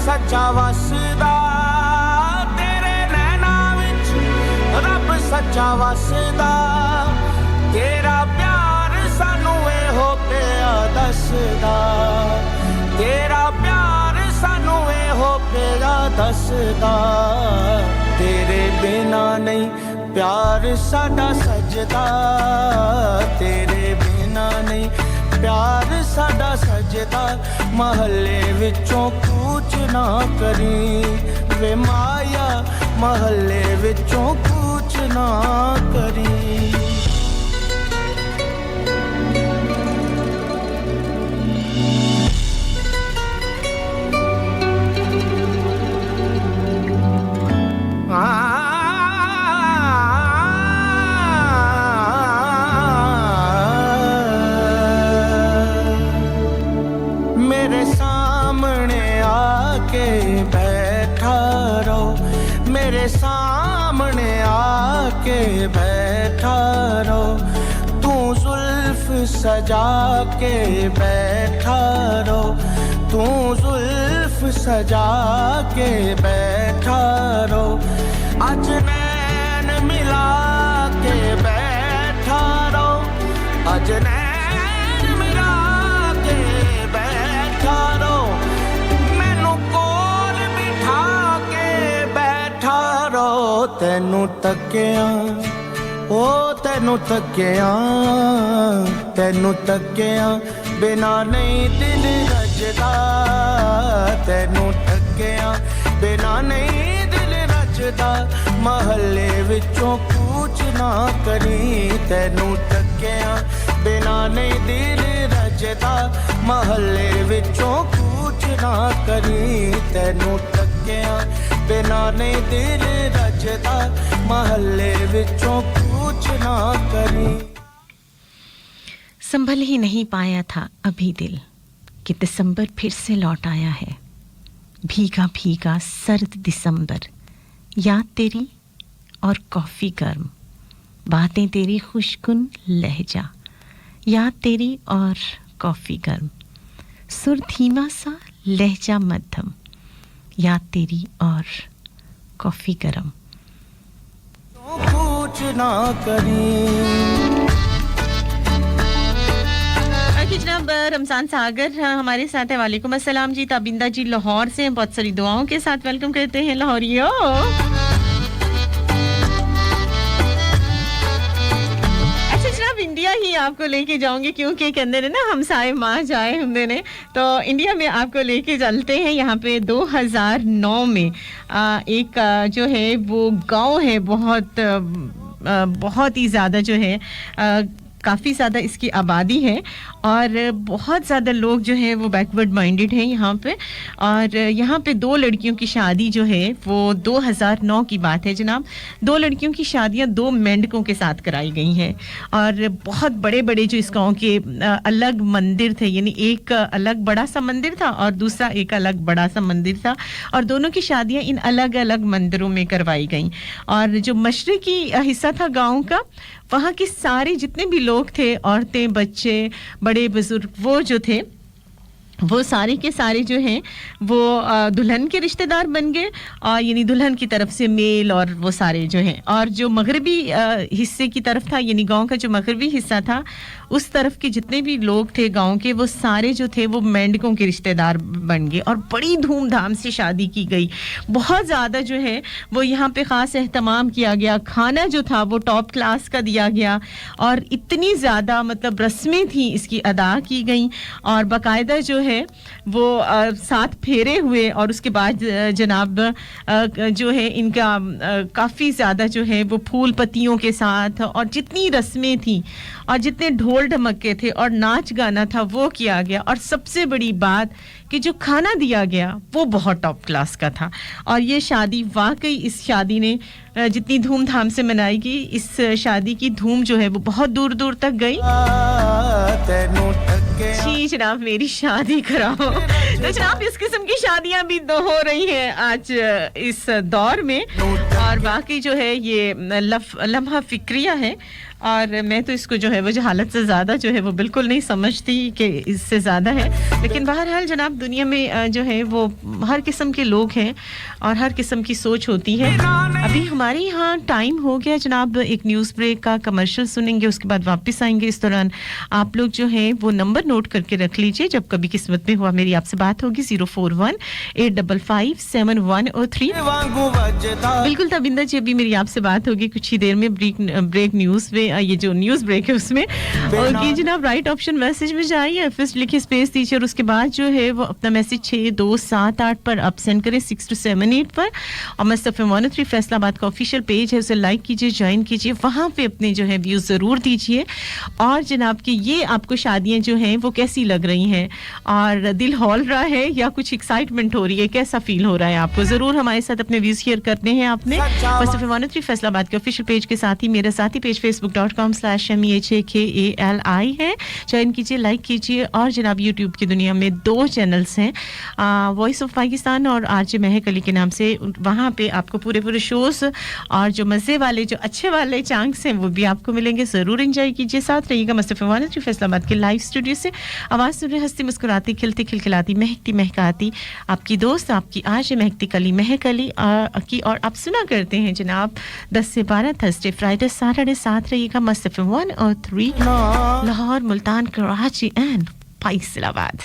सच्चा वसदा, तेरे नैना विच रब सच्चा वसदा, तेरा प्यार सानू एहो पिया दसदा, तेरा प्यार सानू एहो पिया दसदा, तेरे बिना नहीं प्यार साडा सजदा तेरे बिना नहीं प्यार साडा सजदा महल्ले विचों कूच ना करी वे माया महल्ले विचों कूच ना करी मेरे सामने आके बैठा रहो मेरे सामने आके बैठा रहो तू जुल्फ सजा के बैठा रहो तू जुल्फ सजा के बैठा रहो आज नैन मिला के बैठा रहो आज नैन मिला के बैठा रहो मैनू कोल बिठा के बैठा रहो तैनू तकिया ओ तैनू तकिया बिना नहीं दिल रजदा तैनू तकिया बिना नहीं दिल रजदा महल्ले विचों कूच ना करी तैनू तकिया बिना नहीं दिल रजदा महल्ले विचों कूच ना करी तैनू तकिया बिना नहीं दिल रजदा महल्ले विचों कूच ना करी संभल ही नहीं पाया था अभी दिल कि दिसंबर फिर से लौट आया है भीगा भीगा सर्द दिसंबर याद तेरी और कॉफ़ी गर्म बातें तेरी खुशकुन लहजा याद तेरी और कॉफ़ी गर्म सुर धीमा सा लहजा मध्यम याद तेरी और कॉफ़ी गर्म कुछ ना करी जनाब रमजान सागर हमारे साथ है वालेकुम अस्सलाम जी ताबिंदा जी लाहौर से बहुत सारी दुआओं के साथ वेलकम करते हैं लाहौरियो अच्छा जनाब इंडिया ही आपको लेके जाऊंगी क्योंकि कहते हैं ना हमसाए मां जाए हुंदे ने तो इंडिया में आपको लेके चलते हैं यहाँ पे 2009 में एक जो है वो गांव है बहुत ही ज़्यादा जो है काफ़ी ज़्यादा इसकी आबादी है और बहुत ज़्यादा लोग जो हैं वो बैकवर्ड माइंडेड हैं यहाँ पे और यहाँ पे दो लड़कियों की शादी जो है वो 2009 की बात है जनाब दो लड़कियों की शादियाँ दो मेंढकों के साथ कराई गई हैं और बहुत बड़े बड़े जो इस गाँव के अलग मंदिर थे यानी एक अलग बड़ा सा मंदिर था और दूसरा एक अलग बड़ा सा मंदिर था और दोनों की शादियाँ इन अलग अलग मंदिरों में करवाई गई और जो मशरकी हिस्सा था गाँव का वहाँ के सारे जितने भी लोग थे औरतें बच्चे बड़े बुजुर्ग वो जो थे वो सारे के सारे जो हैं वो दुल्हन के रिश्तेदार बन गए और यानी दुल्हन की तरफ से मेल और वो सारे जो हैं और जो मगरबी हिस्से की तरफ था यानी गांव का जो मगरबी हिस्सा था उस तरफ के जितने भी लोग थे गांव के वो सारे जो थे वो मेंढकों के रिश्तेदार बन गए और बड़ी धूमधाम से शादी की गई बहुत ज़्यादा जो है वो यहाँ पे ख़ास एहतमाम किया गया खाना जो था वो टॉप क्लास का दिया गया और इतनी ज़्यादा मतलब रस्में थी इसकी अदा की गई और बाकायदा जो है वो 7 फेरे हुए और उसके बाद जनाब जो है इनका काफ़ी ज़्यादा जो है वो फूल पत्तियों के साथ और जितनी रस्में थी और जितने ढोल ढमक्के थे और नाच गाना था वो किया गया और सबसे बड़ी बात कि जो खाना दिया गया वो बहुत टॉप क्लास का था और ये शादी वाकई इस शादी ने जितनी धूमधाम से मनाई गई इस शादी की धूम जो है वो बहुत दूर दूर तक गई जी जनाब मेरी शादी कराओ तो जनाब इस किस्म की शादियां भी तो हो रही हैं आज इस दौर में और बाकी जो है ये लम्हा फिक्रिया है और मैं तो इसको जो है वो जहालत से ज़्यादा जो है वो बिल्कुल नहीं समझती कि इससे ज़्यादा है, लेकिन बहरहाल जनाब दुनिया में जो है वो हर किस्म के लोग हैं और हर किस्म की सोच होती है। अभी हमारे यहाँ टाइम हो गया जनाब, एक न्यूज़ ब्रेक का, कमर्शियल सुनेंगे, उसके बाद वापस आएंगे। इस दौरान आप लोग जो है वो नंबर नोट करके रख लीजिए, जब कभी किस्मत में हुआ मेरी आपसे बात होगी 041-855-7103। बिल्कुल तबिंदा जी, अभी मेरी आपसे बात होगी कुछ ही देर में ब्रेक न्यूज़ में, ये जो न्यूज़ ब्रेक है उसमें। और ये जनाब राइट ऑप्शन मैसेज में जाइए, फिर लिखिए स्पेस दीजिए और उसके बाद जो है वो अपना मैसेज 6278 पर आप सेंड करें 6278 पर। और मुस्तफा 103 फैसलाबाद का ऑफिशियल पेज है, उसे लाइक कीजिए, ज्वाइन कीजिए, वहाँ पे अपने जो है व्यूज़ ज़रूर दीजिए। और जनाब कि ये आपको शादियाँ जो हैं वो कैसी लग रही हैं, और दिल हौल रहा है या कुछ एक्साइटमेंट हो रही है, कैसा फील हो रहा है आपको, ज़रूर हमारे साथ अपने व्यूज़ शेयर करने हैं आपने। मुस्तफा 103 फैसलाबाद के ऑफिशियल पेज के साथ ही मेरा साथी पेज facebook.com/MEHAKALI है, ज्वाइन कीजिए, लाइक कीजिए। और जनाब यूट्यूब की दुनिया में 2 चैनल्स हैं, वॉइस ऑफ पाकिस्तान और आरजे महक अली के नाम से, वहाँ पे आपको पूरे शोज़ और जो मज़े वाले, जो अच्छे वाले चांस हैं वो भी आपको मिलेंगे, ज़रूर एंजॉय कीजिए। साथ रहिएगा मुस्तफा 103 फैसलाबाद के लाइव स्टूडियो से। आवाज़ सुन रहे हंसती मुस्कुराती खिलती खिलखिलाती महकती महकाती आपकी दोस्त, आपकी आरजे महकती कली महक अली की, और आप सुना करते हैं जनाब 10 से 12 थर्सडे फ्राइडे सैटरडे। साथ रहिएगा मुस्तफा 103 लाहौर, मुल्तान, कराची एंड फैसलाबाद।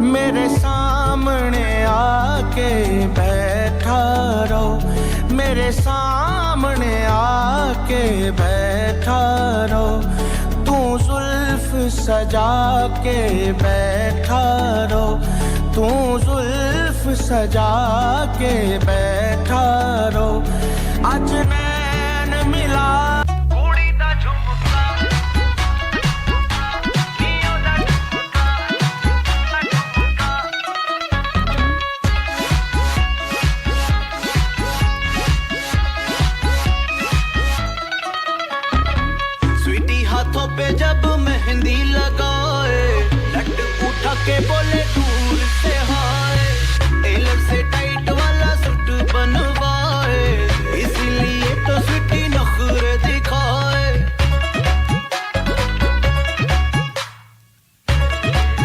मेरे सामने आके बैठा रहो, मेरे सामने आके बैठा रहो, तू जुल्फ सजा के बैठा रहो, तू जुल्फ सजा के बैठा रहो, आज नैन मिला कुड़ी दा झुमका, नीओ दा झुमका, स्वीटी हाथों पे जब मेहंदी लगाए, लट उठा के बोले दूर से हाय, टेलर से टाइट वाला सूट बनवाए, इसलिए तो स्वीटी नखरे दिखाए।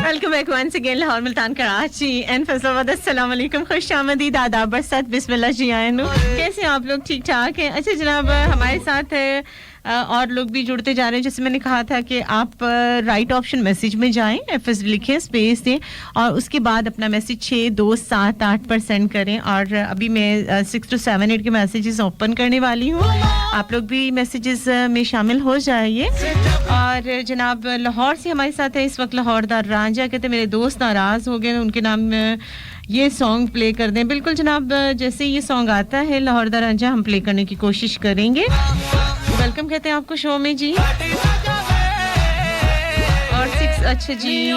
Welcome back once again Lahore, Multan, Karachi and Faisalabad. अस्सलाम वालेकुम, खुशामदीद, आदाब, बरसात, बिस्मिल्लाह जी आयन। कैसे हैं आप लोग? ठीक ठाक हैं? अच्छा जनाब, हमारे साथ और लोग भी जुड़ते जा रहे हैं। जैसे मैंने कहा था कि आप राइट ऑप्शन मैसेज में जाएं, एफएस लिखें, स्पेस दें और उसके बाद अपना मैसेज 6278 पर सेंड करें। और अभी मैं 6278 के मैसेजेस ओपन करने वाली हूँ, आप लोग भी मैसेजेस में शामिल हो जाइए। और जनाब लाहौर से हमारे साथ है इस वक्त लाहौरदार रांझा, कहते मेरे दोस्त नाराज़ हो गए, उनके नाम ये सॉन्ग प्ले कर दें। बिल्कुल जनाब, जैसे ये सॉन्ग आता है लाहौरदार रांझा हम प्ले करने की कोशिश करेंगे। वेलकम कहते हैं आपको शो में जी। और 6 अच्छा जी,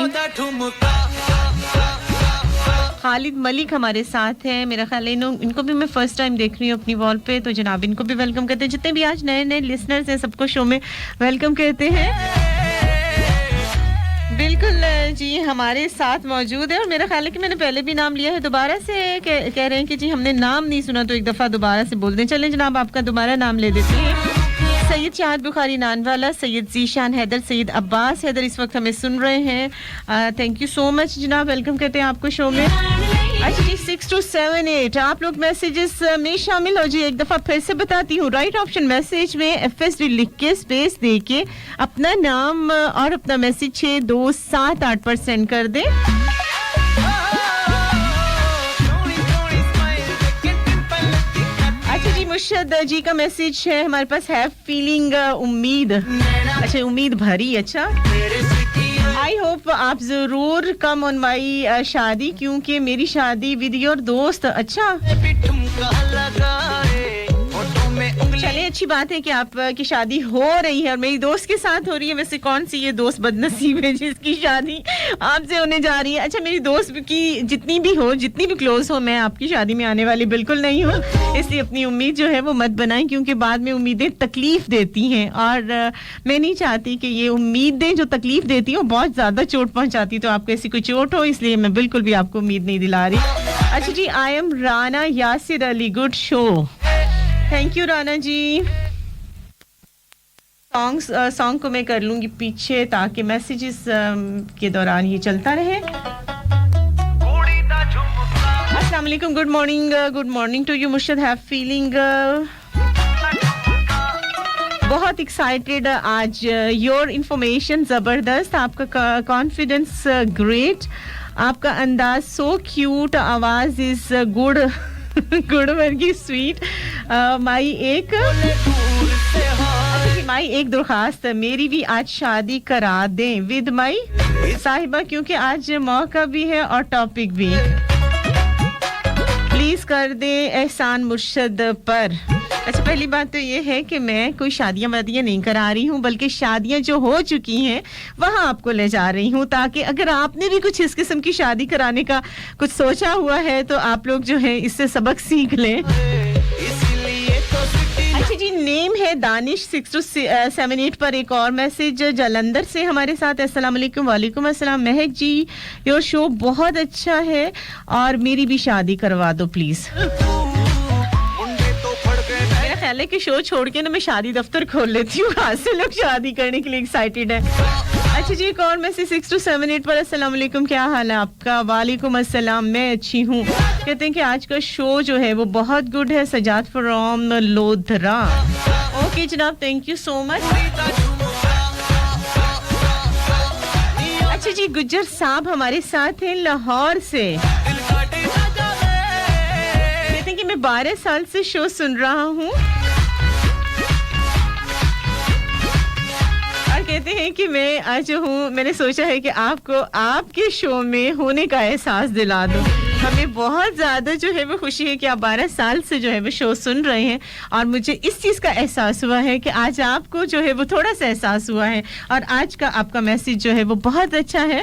खालिद मलिक हमारे साथ हैं, मेरा ख्याल है इनको भी मैं फर्स्ट टाइम देख रही हूँ अपनी वॉल पे, तो जनाब इनको भी वेलकम कहते हैं। जितने भी आज नए नए लिसनर्स हैं सबको शो में वेलकम कहते हैं। बिल्कुल जी हमारे साथ मौजूद है, और मेरा ख्याल है कि मैंने पहले भी नाम लिया है, दोबारा से कह रहे हैं कि जी हमने नाम नहीं सुना, तो एक दफ़ा दोबारा से बोल दें। चलें जनाब, आपका दोबारा नाम ले देते हैं। सैयद शाहद बुखारी नानवाला, सैयद जीशान हैदर, सैयद अब्बास हैदर इस वक्त हमें सुन रहे हैं। थैंक यू सो मच जनाब, वेलकम कहते हैं आपको शो में। अच्छा जी, 6278 आप लोग मैसेजेस में शामिल हो जी। एक दफ़ा फिर से बताती हूँ, राइट ऑप्शन मैसेज में FSD लिख के स्पेस दे के अपना नाम और अपना मैसेज 6278 पर सेंड कर दें। मुर्शद जी का मैसेज है हमारे पास, हैव फीलिंग उम्मीद, अच्छा उम्मीद भरी। अच्छा, आई होप आप जरूर कम ऑन माई शादी, क्योंकि मेरी शादी विद योर दोस्त। अच्छा चले अच्छी बात है कि आपकी शादी हो रही है और मेरी दोस्त के साथ हो रही है। वैसे कौन सी ये दोस्त बदनसीब है जिसकी शादी आपसे होने जा रही है। अच्छा, मेरी दोस्त की जितनी भी हो, जितनी भी क्लोज हो, मैं आपकी शादी में आने वाली बिल्कुल नहीं हूँ। इसलिए अपनी उम्मीद जो है वो मत बनाएं, क्योंकि बाद में उम्मीदें तकलीफ देती हैं और मैं नहीं चाहती कि ये उम्मीदें जो तकलीफ देती हैं वो बहुत ज़्यादा चोट पहुँचाती। तो आपको ऐसी कोई चोट हो, इसलिए मैं बिल्कुल भी आपको उम्मीद नहीं दिला रही। अच्छा जी, I am Rana Yasir Ali, good show. Thank you Rana ji. Song को मैं कर लूंगी पीछे ताकि मैसेजेस के दौरान ये चलता रहे। अस्सलाम वालेकुम, गुड मॉर्निंग टू यू। मुर्शद हैव फीलिंग बहुत एक्साइटेड आज। योर इंफॉर्मेशन जबरदस्त, आपका कॉन्फिडेंस ग्रेट, आपका अंदाज सो क्यूट, आवाज is good good very sweet. My एक दरखास्त, मेरी भी आज शादी करा दें विद माई साहिबा, क्योंकि आज मौका भी है और टॉपिक भी। प्लीज कर दे एहसान मुर्शद पर। अच्छा, पहली बात तो ये है कि मैं कोई शादियां वादियां नहीं करा रही हूँ, बल्कि शादियां जो हो चुकी हैं वहां आपको ले जा रही हूँ, ताकि अगर आपने भी कुछ इस किस्म की शादी कराने का कुछ सोचा हुआ है तो आप लोग जो है इससे सबक सीख लें। अच्छा जी, नेम है दानिश 6278 पर एक और मैसेज जलंधर से हमारे साथ। अस्सलाम वालेकुम। वालेकुम अस्सलाम। महक जी, योर शो बहुत अच्छा है और मेरी भी शादी करवा दो प्लीज। मेरा ख्याल है कि शो छोड़ के ना मैं शादी दफ्तर खोल लेती हूँ, आज से लोग शादी करने के लिए एक्साइटेड है। अच्छा जी, एक और मैसेज 6278 पर। अस्सलाम वालेकुम, क्या हाल है आपका? वालेकुम अस्सलाम, मैं अच्छी हूँ। कहते हैं कि आज का शो जो है वो बहुत गुड है। सजाद फ्रॉम लोधरा। ओके जनाब, थैंक यू सो मच। अच्छा जी, गुज्जर साहब हमारे साथ हैं लाहौर से। कहते हैं कि मैं 12 साल से शो सुन रहा हूँ और कहते हैं कि मैं आज हूँ, मैंने सोचा है कि आपको आपके शो में होने का एहसास दिला दूं। हमें बहुत ज़्यादा जो है वो खुशी है कि आप 12 साल से जो है वो शो सुन रहे हैं और मुझे इस चीज़ का एहसास हुआ है कि आज आपको जो है वो थोड़ा सा एहसास हुआ है और आज का आपका मैसेज जो है वो बहुत अच्छा है।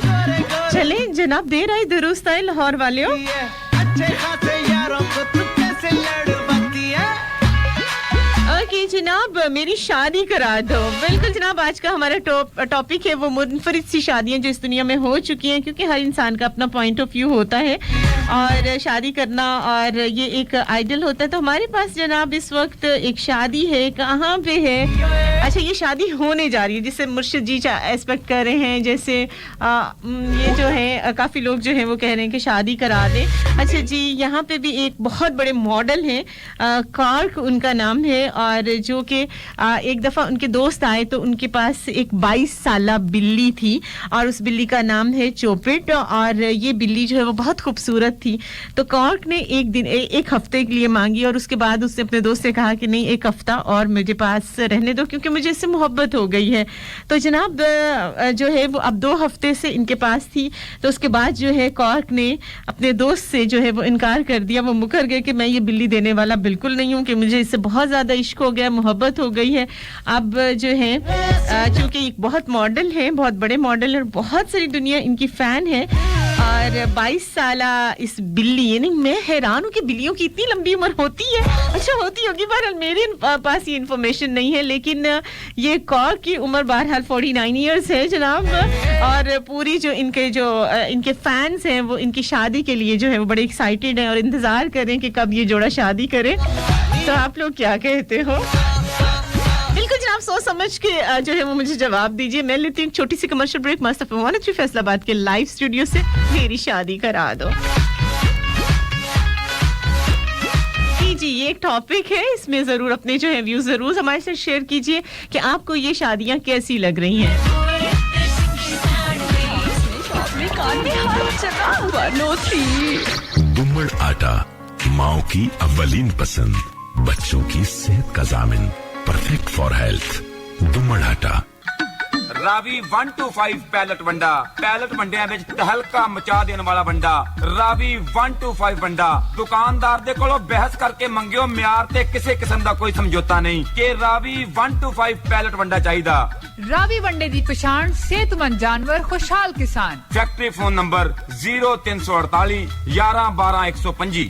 चलें जनाब, देर आई दुरुस्त आए लाहौर वाले। ओके जनाब, मेरी शादी करा दो। बिल्कुल जनाब, आज का हमारा टॉपिक है वो मुनफरिद सी शादियां जो इस दुनिया में हो चुकी हैं, क्योंकि हर इंसान का अपना पॉइंट ऑफ व्यू होता है और शादी करना और ये एक आइडल होता है। तो हमारे पास जनाब इस वक्त एक शादी है, कहाँ पे है? अच्छा, ये शादी होने जा रही है जिसे मुर्शिद जी एक्सपेक्ट कर रहे हैं, जैसे ये जो है काफ़ी लोग जो है वो कह रहे हैं कि शादी करा दें। अच्छा जी, यहाँ पे भी एक बहुत बड़े मॉडल हैं, कार्क उनका नाम है, और जो कि एक दफ़ा उनके दोस्त आए तो उनके पास एक 22 साला बिल्ली थी और उस बिल्ली का नाम है चोपिट, और ये बिल्ली जो है वो बहुत खूबसूरत थी। तो कार्क ने एक हफ्ते के लिए मांगी और उसके बाद उसने अपने दोस्त से कहा कि नहीं, एक हफ्ता और मुझे पास रहने दो क्योंकि मुझे इससे मोहब्बत हो गई है। तो जनाब जो है वो अब 2 हफ्ते से इनके पास थी। तो उसके बाद जो है कार्क ने अपने दोस्त से जो है वो इनकार कर दिया, वो मुकर गए कि मैं ये बिल्ली देने वाला बिल्कुल नहीं हूँ, कि मुझे इससे बहुत ज़्यादा इश्क हो गया, मोहब्बत हो गई है। अब जो है चूँकि एक बहुत मॉडल है, बहुत बड़े मॉडल है, बहुत सारी दुनिया इनकी फ़ैन है और 22 साला इस बिल्ली, यानी मैं हैरान हूँ कि बिल्लियों की इतनी लंबी उम्र होती है। अच्छा, होती होगी, बहरहाल मेरे पास ये इन्फॉर्मेशन नहीं है, लेकिन ये कॉर्क की उम्र बहरहाल 49 ईयर्स है जनाब। और पूरी जो इनके फैंस हैं वो इनकी शादी के लिए जो है वो बड़े एक्साइटेड हैं और इंतज़ार करें कि कब ये जोड़ा शादी करे। तो आप लोग क्या कहते हो? बिल्कुल जनाब, सोच समझ के जो है वो मुझे जवाब दीजिए। मैं लेती हूँ छोटी सी कमर्शियल ब्रेक। मस्त फैसलाबाद के लाइव स्टूडियो से मेरी शादी करा दो। जी, ये एक टॉपिक है, इसमें जरूर अपने जो है व्यूज जरूर हमारे साथ शेयर कीजिए कि आपको ये शादियां कैसी लग रही हैं। दुम्मड़ आटा, माँ की अव्वलीन पसंद, बच्चों की सेहत का जामिन, परफेक्ट फॉर हेल्थ। दुम्मड़ आटा। ਰਾਵੀ 125 ਪੈਲਟ ਵੰਡਿਆਂ ਵਿੱਚ ਤਹਿਲਕਾ ਮਚਾ ਦੇਣ ਵਾਲਾ ਵੰਡਾ ਰਾਵੀ 125 ਵੰਡਾ ਦੁਕਾਨਦਾਰ ਦੇ ਕੋਲੋਂ ਬਹਿਸ ਕਰਕੇ ਮੰਗਿਓ ਮਿਆਰ ਤੇ ਕਿਸੇ ਕਿਸਮ ਦਾ ਕੋਈ ਸਮਝੌਤਾ ਨਹੀਂ ਕਿ ਰਾਵੀ 125 ਪੈਲਟ ਵੰਡਾ ਚਾਹੀਦਾ ਰਾਵੀ ਵੰਡੇ ਦੀ ਪਛਾਣ ਸਿਹਤਮੰਦ ਜਾਨਵਰ ਖੁਸ਼ਹਾਲ ਕਿਸਾਨ फैक्ट्री फोन नंबर 0348 11 12 125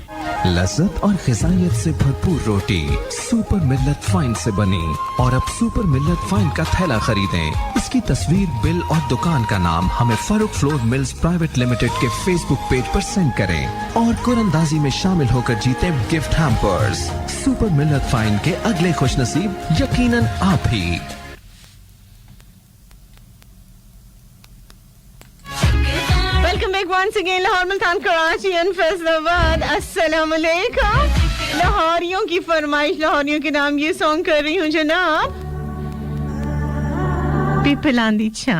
लज्जत और ग़िज़ाइयत से भरपूर रोटी सुपर मिल्लत फाइन से बनी और अब सुपर मिल्लत फाइन का थैला खरीदें। इसकी तस्वीर, बिल और दुकान का नाम हमें Farooq flour mills private limited के फेसबुक पेज पर सेंड करें और कुरंदाजी में शामिल होकर जीते गिफ्ट हैम्पर्स। सुपर मिल्लत फाइन के अगले खुशनसीब यकीनन आप ही। Welcome back once again, Lahore, Multan, Karachi and Faisalabad. अस्सलाम वालेकुम। लाहौरियों की फरमाइश, लाहौरियों के नाम ये सॉन्ग कर रही हूँ जनाब। पीपल आंदी चा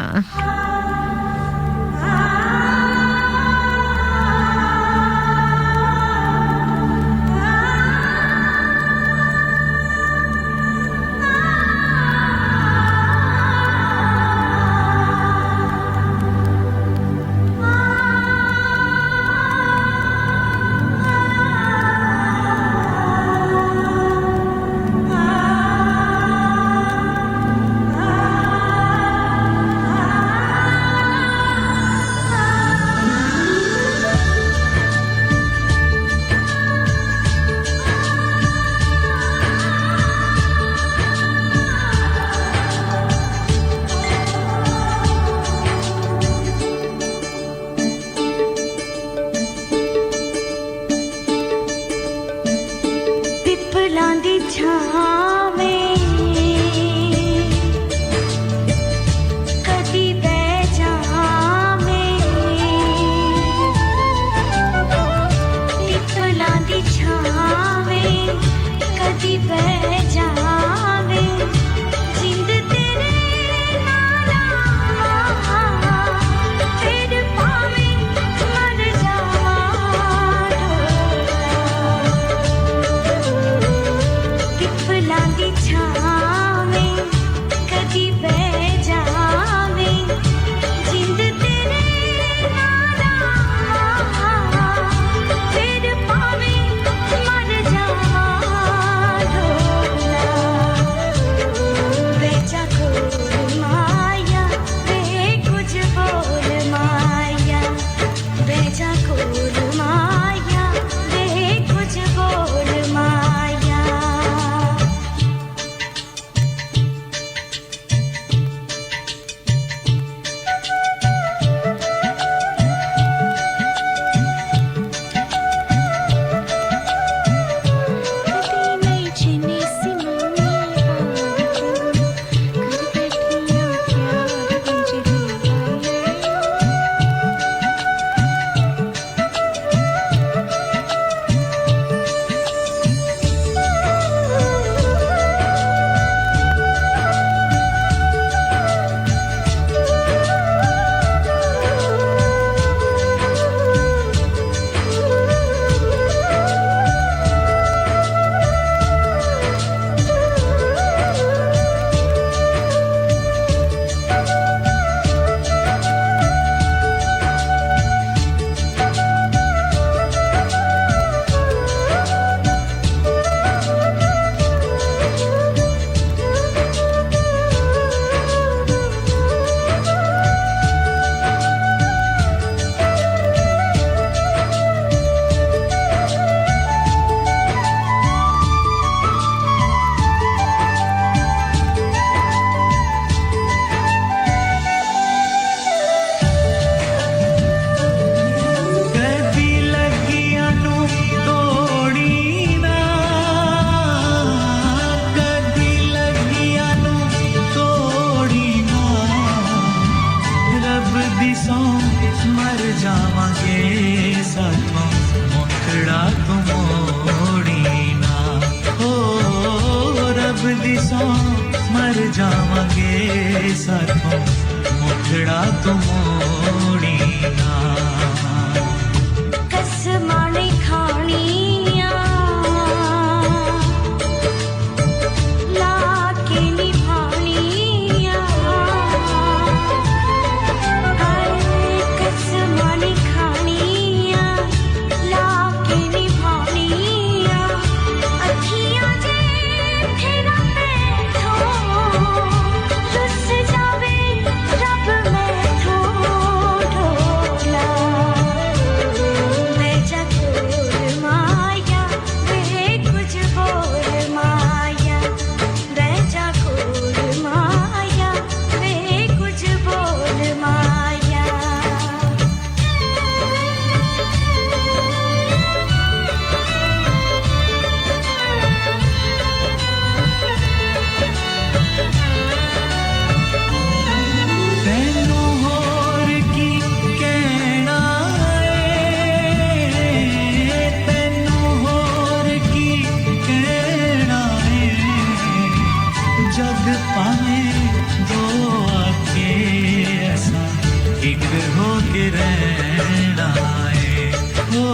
आए हो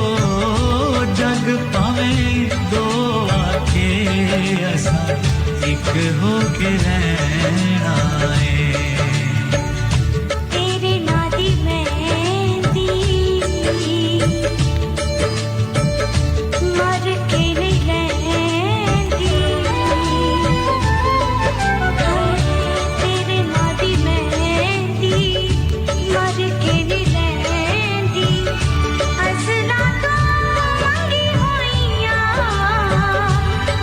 जग पावे दो आखे असा एक हो के रहना है तेरे नादी मेहंदी मर के नहीं लैंदी तेरे नादी मेहंदी मर के नहीं लैंदी असला तो मंगी होइया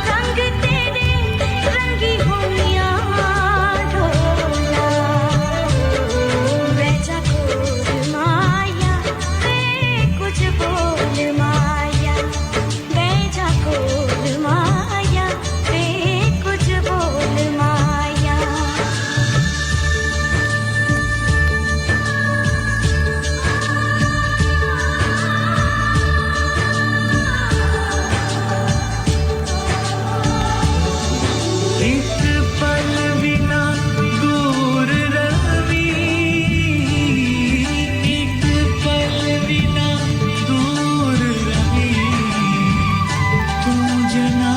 रंग तेरे रंगी होइया ढोला बेचा कोल माया वे कुछ बोल माया बेचा कोल माया वे कुछ बोल माया एक पल बिना दूर रही एक पल बिना दूर रही तू जना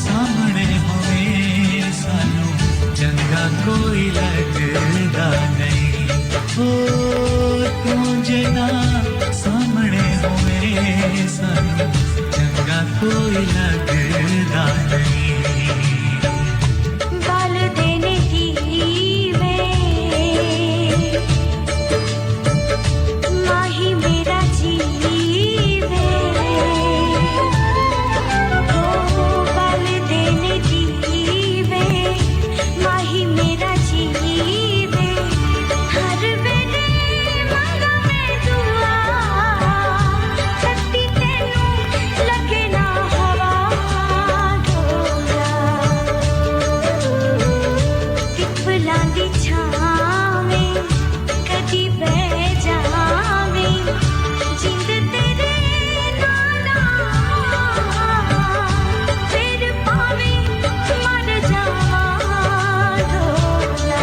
सामने होवे सानू चंगा कोई लगदा नहीं ओ तू जना सामने होवे सानू चंगा कोई लगदा नहीं बाल देने की वे माही मेरा जीवे ओ बाल देने की वे माही मेरा जीवे हर वेले मंगा मैं दुआ सत्ती तेनू लगे ना हवा ढोला पिपलां दी छावें कदी बह जावें जिंद तेरे नाला फिर पावें मर जावां ढोला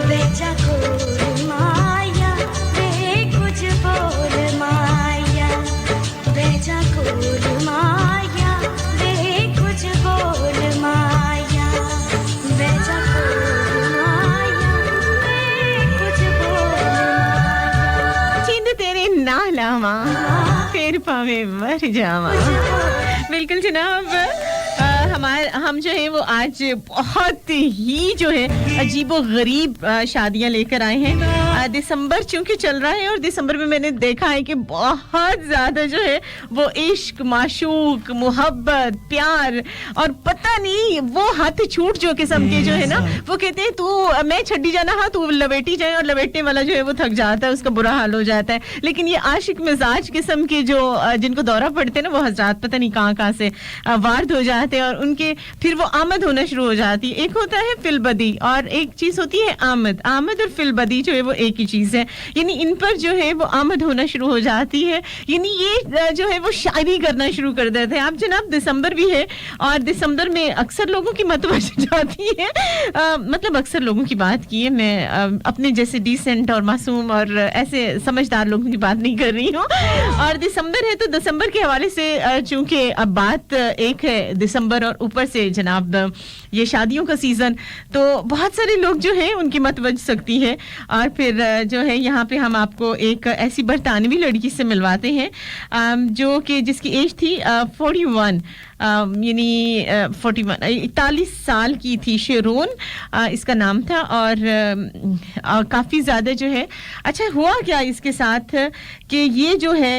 बेचा कोल माया वे कुछ बोल माया बेचा कोल माया वे कुछ बोल माया बेचा कोल माया वे कुछ बोल माया जिंद तेरे नालावा फिर पावे मर जावा बिल्कुल जनाब हम जो है वो आज बहुत ही जो है अजीबो गरीब शादियां लेकर आए हैं दिसंबर चूंकि चल रहा है और दिसंबर में मैंने देखा है कि बहुत ज्यादा जो है वो इश्क माशूक मोहब्बत प्यार और पता नहीं वो हाथ छूट जो किस्म के जो है ना वो कहते हैं तू मैं छड्डी जाना हाँ तू लपेटी जाए और लपेटने वाला जो है वो थक जाता है उसका बुरा हाल हो जाता है लेकिन ये आशिक मिजाज किस्म के जो जिनको दौरा पड़ते हैं ना वो हजरात पता नहीं कहाँ से वार्द हो जाते हैं और उनके फिर वो आमद होना शुरू हो जाती है एक होता है फिलबदी और एक चीज होती है आमद आमद और फिलबदी जो है वो एक ही चीज है यानी इन पर जो है वो आमद होना शुरू हो जाती है यानी ये जो है वो शायरी करना शुरू कर देते हैं आप जनाब दिसंबर भी है और दिसंबर में अक्सर लोगों की मत बच जाती है मतलब अक्सर लोगों की बात की है मैं अपने जैसे डिसेंट और मासूम और ऐसे समझदार लोगों की बात नहीं कर रही हूँ और दिसंबर है तो दिसंबर के हवाले से चूंकि अब बात एक है दिसंबर और ऊपर से जनाब ये शादियों का सीजन तो बहुत सारे लोग जो हैं उनकी मत बज सकती है और फिर जो है यहाँ पे हम आपको एक ऐसी बरतानवी लड़की से मिलवाते हैं जो कि जिसकी एज थी 41 यानी 41 साल की थी शेरोन इसका नाम था और काफ़ी ज़्यादा जो है अच्छा हुआ क्या इसके साथ कि ये जो है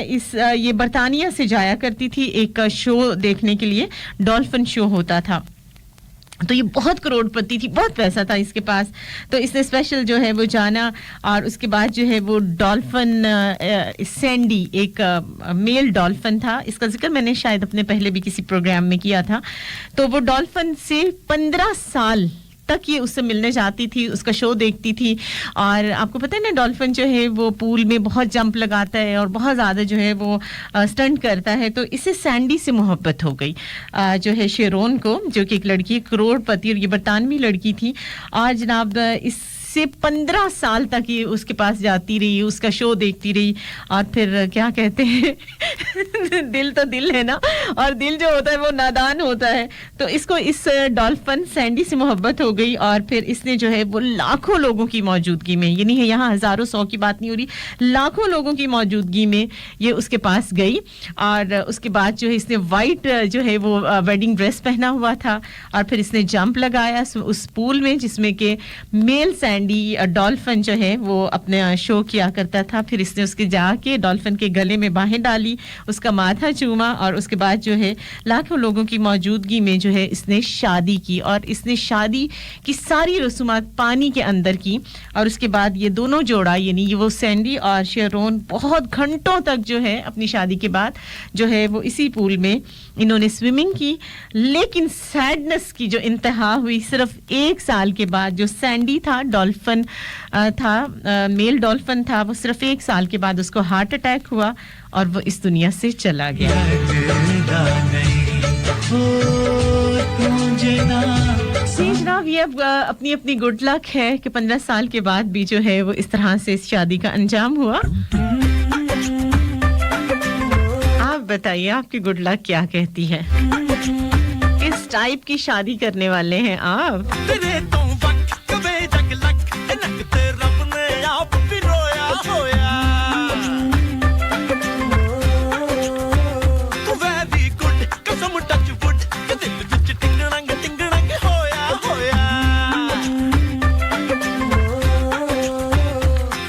ये बरतानिया से जाया करती थी एक शो देखने के लिए डॉल्फिन शो होता था तो ये बहुत करोड़पति थी बहुत पैसा था इसके पास तो इसने स्पेशल जो है वो जाना और उसके बाद जो है वो डॉल्फिन सैंडी एक मेल डॉल्फिन था इसका जिक्र मैंने शायद अपने पहले भी किसी प्रोग्राम में किया था तो वो डॉल्फिन से 15 साल तक ये उससे मिलने जाती थी उसका शो देखती थी और आपको पता है ना डॉल्फिन जो है वो पूल में बहुत जंप लगाता है और बहुत ज़्यादा जो है वो स्टंट करता है तो इससे सैंडी से मोहब्बत हो गई जो है शेरोन को जो कि एक लड़की करोड़पति और ये बरतानवी लड़की थी और जनाब इस से 15 साल तक ये उसके पास जाती रही, उसका शो देखती रही और फिर क्या कहते हैं दिल तो दिल है ना, और दिल जो होता है वो नादान होता है, तो इसको इस डॉल्फिन सैंडी से मोहब्बत हो गई और फिर इसने जो है वो लाखों लोगों की मौजूदगी में, ये नहीं है यहाँ हजारों सौ की बात नहीं हो रही, लाखों लोगों की मौजूदगी में ये उसके पास गई और उसके बाद जो है इसने वाइट जो है वो वेडिंग ड्रेस पहना हुआ था और फिर इसने जंप लगाया उस पूल में जिसमें कि मेल सैंडी डॉल्फिन जो है वो अपना शो किया करता था। फिर इसने उसके जाके डॉल्फिन के गले में बाहें डाली, उसका माथा चूमा और उसके बाद जो है लाखों लोगों की मौजूदगी में जो है इसने शादी की और इसने शादी की सारी रसूमात पानी के अंदर की और उसके बाद ये दोनों जोड़ा यानी ये वो सैंडी और शेरोन बहुत घंटों तक जो है अपनी शादी के बाद जो है वो इसी पूल में इन्होंने स्विमिंग की। लेकिन सैडनेस की जो इंतहा हुई सिर्फ 1 साल के बाद, जो सैंडी था डॉल्फिन था मेल डॉल्फिन था, वो सिर्फ 1 साल के बाद उसको हार्ट अटैक हुआ और वो इस दुनिया से चला गया। जनाब ये अपनी अपनी गुड लक है कि 15 साल के बाद भी जो है वो इस तरह से इस शादी का अंजाम हुआ। आप बताइए आपकी गुड लक क्या कहती है, किस टाइप की शादी करने वाले हैं आप? तेरे तो वक्त वे जग लक नक ते रब ने आप भी रोया होया तू वेरी गुड कसम टच वुड के दिल विच टिंगणंग होया होया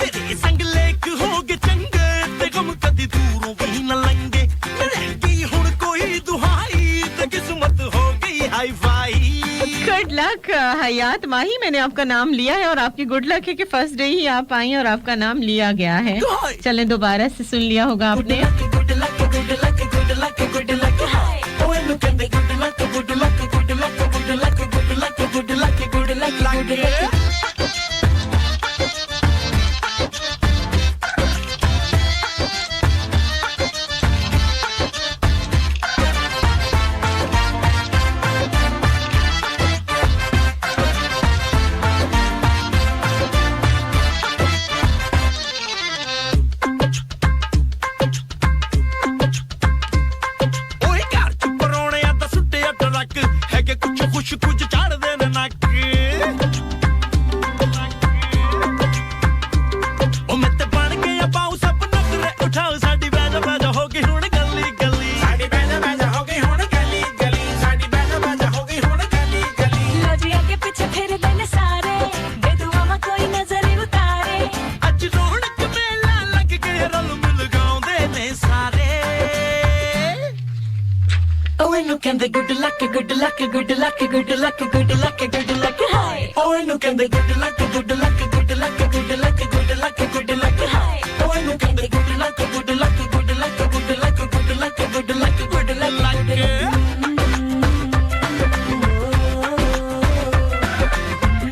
तेरे संग लेक होगे चंगे ते गम कदी दूरों भी न लंगे रहेगी हुण कोई दुहाई ते किस्मत हो गई हाई फाई। गुड लक हयात माही, मैंने आपका नाम लिया है और आपकी गुड लक है कि फर्स्ट डे ही आप आई और आपका नाम लिया गया है। चलें दोबारा से सुन लिया होगा आपने। Good luck good luck good luck good luck हाय ओए look at the good luck good luck good luck good luck good luck good luck good luck good luck. कुछ कुछ चाड़ देने नक ओ मैं ते बन गया पाऊ सब नखरे उठाओ साडी बैजा बैजा हो गई हुण गली गली साडी बैजा बैजा हो गई हुण गली गली साडी बैजा बैजा हो गई हुण गली गली लो जी आगे पीछे फिर देने सारे बेदुआ में कोई नजर उतारे अज रौनक मेला लग गए रल मिल गाउंदे ने सारे Oh, and look at the good luck, good luck, good luck, good luck, good luck, good luck, hi. Oh, and look at the good luck, good luck, good luck, good luck, good luck, good luck, hi. Oh, and look at the good luck, good luck, good luck, good luck, good luck, good luck, good luck.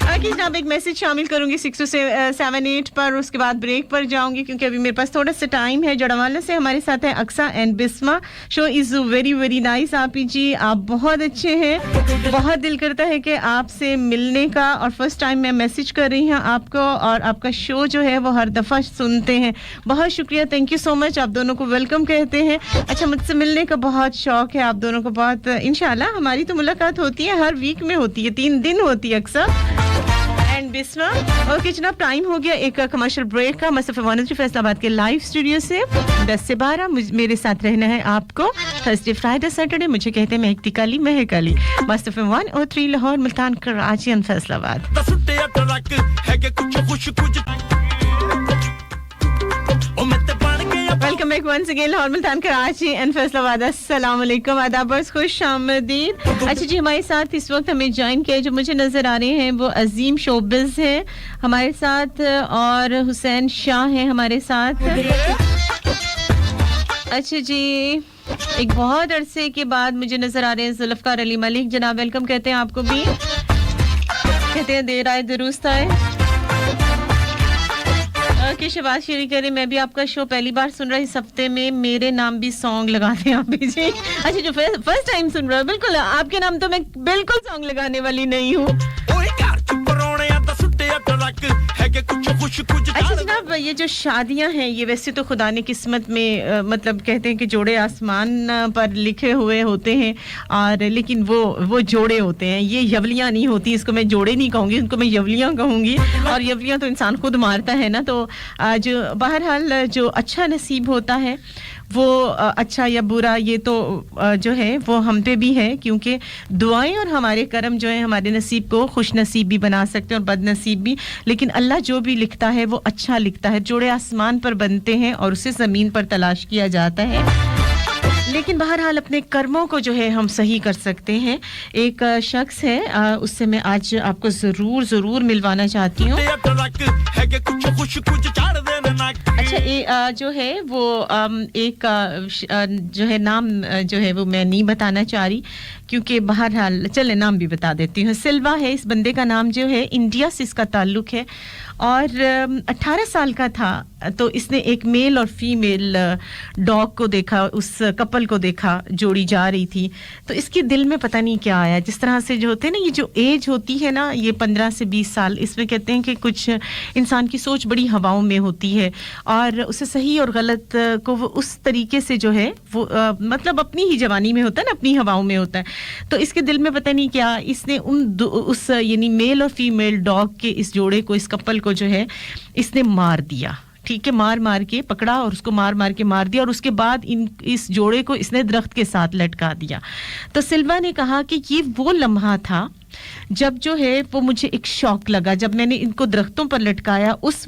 आगे जनाब एक message शामिल करूंगी 678 पर, उसके बाद break पर जाऊंगी क्योंकि अभी मेरे पास थोड़ा सा टाइम है। जड़वाला से हमारे साथ है Aqsa and Bisma. Show is very very nice आपी जी, आप बहुत अच्छे हैं, बहुत दिल करता है कि आपसे मिलने का और फर्स्ट टाइम मैं मैसेज कर रही हूँ आपको और आपका शो जो है वो हर दफ़ा सुनते हैं। बहुत शुक्रिया, थैंक यू सो मच। आप दोनों को वेलकम कहते हैं। अच्छा, मुझसे मिलने का बहुत शौक है आप दोनों को बहुत। इंशाल्लाह हमारी तो मुलाकात होती है, हर वीक में होती है, 3 दिन होती है अक्सर एंड बिस्मा। ओके जनाब, टाइम हो गया एक कमर्शियल ब्रेक का। मसफ़ वानत्री फैसलाबाद के लाइव स्टूडियो से 10 से 12 मेरे साथ रहना है आपको। थर्सडे फ्राइडे सैटरडे मुझे कहते हैं महकती काली महकाली। मसफ़ 103 Lahore Multan Karachi and Faisalabad. Welcome back once again Lahore Multan Karachi and Faisalabad. अस्सलाम वालेकुम, आदाब और खुश आमदीद। अच्छा जी, हमारे साथ इस वक्त हमें ज्वाइन किया जो मुझे नजर आ रहे हैं वो अजीम शोबिज़ हैं हमारे साथ और हुसैन शाह हैं हमारे साथ। अच्छा जी, एक बहुत अरसे के बाद मुझे नजर आ रहे हैं जुल्फकार अली मलिक जनाब, वेलकम कहते हैं आपको भी। कहते हैं देर आए दुरुस्त आए। ओके शबाज शेरी करे, मैं भी आपका शो पहली बार सुन रहा इस हफ्ते में, मेरे नाम भी सॉन्ग लगा दें आप भी जी। अच्छा, जो फर्स्ट टाइम सुन रहा है, बिल्कुल आपके नाम तो मैं बिल्कुल सॉन्ग लगाने वाली नहीं हूँ। अच्छा जनाब, ये जो शादियां हैं ये वैसे तो खुदा ने किस्मत में मतलब कहते हैं कि जोड़े आसमान पर लिखे हुए होते हैं, और लेकिन वो जोड़े होते हैं, ये यवलियां नहीं होती। इसको मैं जोड़े नहीं कहूंगी, उनको मैं यवलियां कहूंगी, और यवलियां तो इंसान खुद मारता है ना। तो जो बहरहाल जो अच्छा नसीब होता है वो अच्छा या बुरा ये तो जो है वो हम पे भी है, क्योंकि दुआएं और हमारे कर्म जो है हमारे नसीब को खुश नसीब भी बना सकते हैं और बदनसीब भी, लेकिन अल्लाह जो भी लिखता है वो अच्छा लिखता है। जोड़े आसमान पर बनते हैं और उसे ज़मीन पर तलाश किया जाता है, लेकिन बहरहाल अपने कर्मों को जो है हम सही कर सकते हैं। एक शख्स है, उससे मैं आज आपको ज़रूर मिलवाना चाहती हूँ। अच्छा जो है वो एक जो है नाम जो है वो मैं नहीं बताना चाह रही, क्योंकि बहरहाल चले नाम भी बता देती हूँ। सिल्वा है इस बंदे का नाम, जो है इंडिया से इसका ताल्लुक है, और 18 साल का था तो इसने एक मेल और फीमेल डॉग को देखा, उस कपल को देखा, जोड़ी जा रही थी, तो इसके दिल में पता नहीं क्या आया। जिस तरह से जो होते हैं ना, ये जो एज होती है ना, ये 15 से 20 साल, इसमें कहते हैं कि कुछ इंसान की सोच बड़ी हवाओं में होती है, और उसे सही और गलत को वो उस तरीके से जो है वो मतलब अपनी ही जवानी में होता है ना, अपनी हवाओं में होता है। तो इसके दिल में पता नहीं क्या, इसने उस यानी मेल और फीमेल डॉग के इस जोड़े को, इस कपल को जो है इसने मार दिया। ठीक है, मार के पकड़ा और उसको मार के मार दिया, और उसके बाद इस जोड़े को इसने दरख्त के साथ लटका दिया। तो सिल्वा ने कहा कि ये वो लम्हा था जब जो है वो मुझे एक शौक लगा, जब मैंने इनको दरख्तों पर लटकाया, उस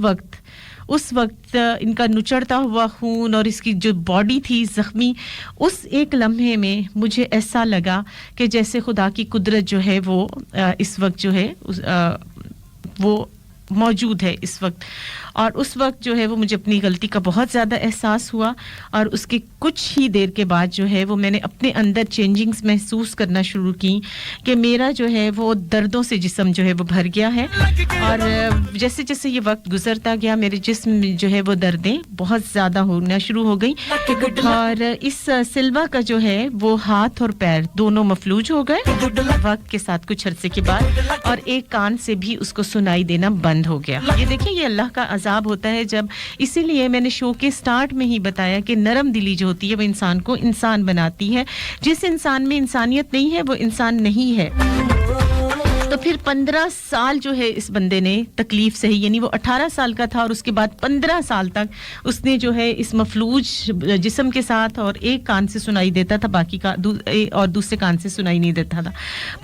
वक्त इनका नुचड़ता हुआ खून और इसकी जो बॉडी थी जख्मी, उस एक लम्हे में मुझे ऐसा लगा कि जैसे खुदा की कुदरत जो है वो इस वक्त जो है वो मौजूद है इस वक्त। और उस वक्त जो है वो मुझे अपनी गलती का बहुत ज़्यादा एहसास हुआ, और उसके कुछ ही देर के बाद जो है वो मैंने अपने अंदर चेंजिंग्स महसूस करना शुरू की कि मेरा जो है वो दर्दों से जिस्म जो है वो भर गया है, और जैसे जैसे ये वक्त गुजरता गया मेरे जिस्म में जो है वो दर्दें बहुत ज़्यादा होना शुरू हो गई, और इस सिल्वा का जो है वो हाथ और पैर दोनों मफलूज हो गए वक्त के साथ कुछ अरसे के बाद, और एक कान से भी उसको सुनाई देना बंद हो गया। ये देखिए, ये अल्लाह का अजाब होता है जब, इसीलिए मैंने शो के स्टार्ट में ही बताया कि नरम दिली जो होती है वो इंसान को इंसान बनाती है। जिस इंसान में इंसानियत नहीं है वो इंसान नहीं है। तो फिर 15 साल जो है इस बंदे ने तकलीफ सही, यानी वो 18 साल का था और उसके बाद 15 साल तक उसने जो है इस मफलूज जिस्म के साथ, और एक कान से सुनाई देता था बाकी का और दूसरे कान से सुनाई नहीं देता था।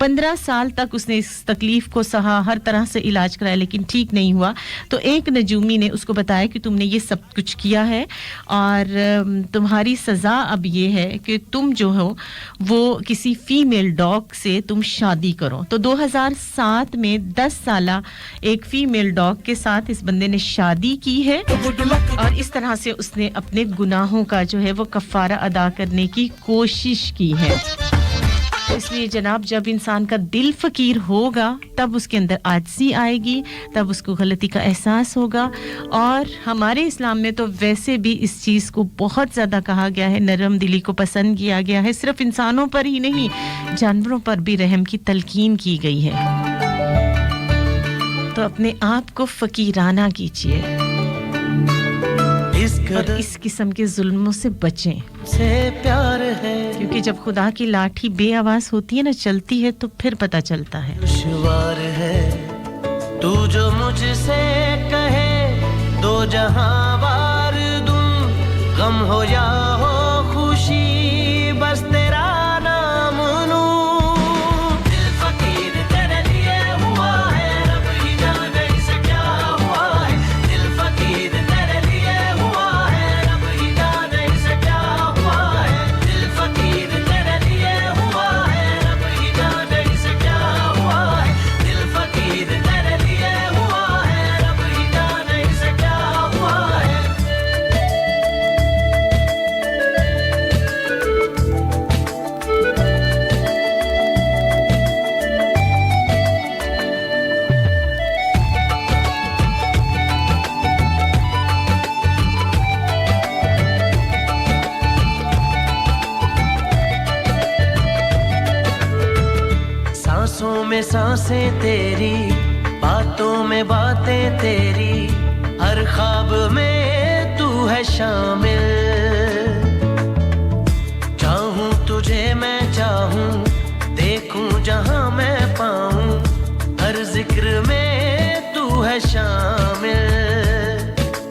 15 साल तक उसने इस तकलीफ को सहा, हर तरह से इलाज कराया, लेकिन ठीक नहीं हुआ। तो एक नजूमी ने उसको बताया कि तुमने ये सब कुछ किया है और तुम्हारी सज़ा अब ये है कि तुम जो हो वो किसी फीमेल डॉग से तुम शादी करो। तो 2007 में 10 साला एक फीमेल डॉग के साथ इस बंदे ने शादी की है, और इस तरह से उसने अपने गुनाहों का जो है वो कफ़ारा अदा करने की कोशिश की है। इसलिए जनाब, जब इंसान का दिल फकीर होगा तब उसके अंदर आजिज़ी आएगी, तब उसको गलती का एहसास होगा। और हमारे इस्लाम में तो वैसे भी इस चीज़ को बहुत ज़्यादा कहा गया है, नरम दिली को पसंद किया गया है। सिर्फ इंसानों पर ही नहीं, जानवरों पर भी रहम की तलकीन की गई है। तो अपने आप को फकीराना कीजिए और इस किस्म के जुल्मों से बचें, से प्यार है, क्योंकि जब खुदा की लाठी बेआवाज होती है ना, चलती है, तो फिर पता चलता है। दुश्वार है तू जो मुझसे कहे, दो जहां वार दूं, गम हो या हो खुशी, बस तेरा नाम लूं। दिल फकीर तेरे लिए हुआ है, रब ही जाने इसे क्या हुआ है। दिल फकीर तेरे लिए हुआ है, रब ही जाने इसे क्या हुआ है। दिल फकीर तेरे लिए हुआ है, रब ही जाने इसे क्या हुआ है। दिल फकीर तेरे लिए हुआ है, रब ही जाने इसे क्या हुआ है। सांसों में सांसें तेरी, बातों में बातें तेरी, हर ख्वाब में तू है शामिल। चाहूं तुझे मैं चाहूं, देखूं जहां मैं पाऊं, हर जिक्र में तू है शामिल।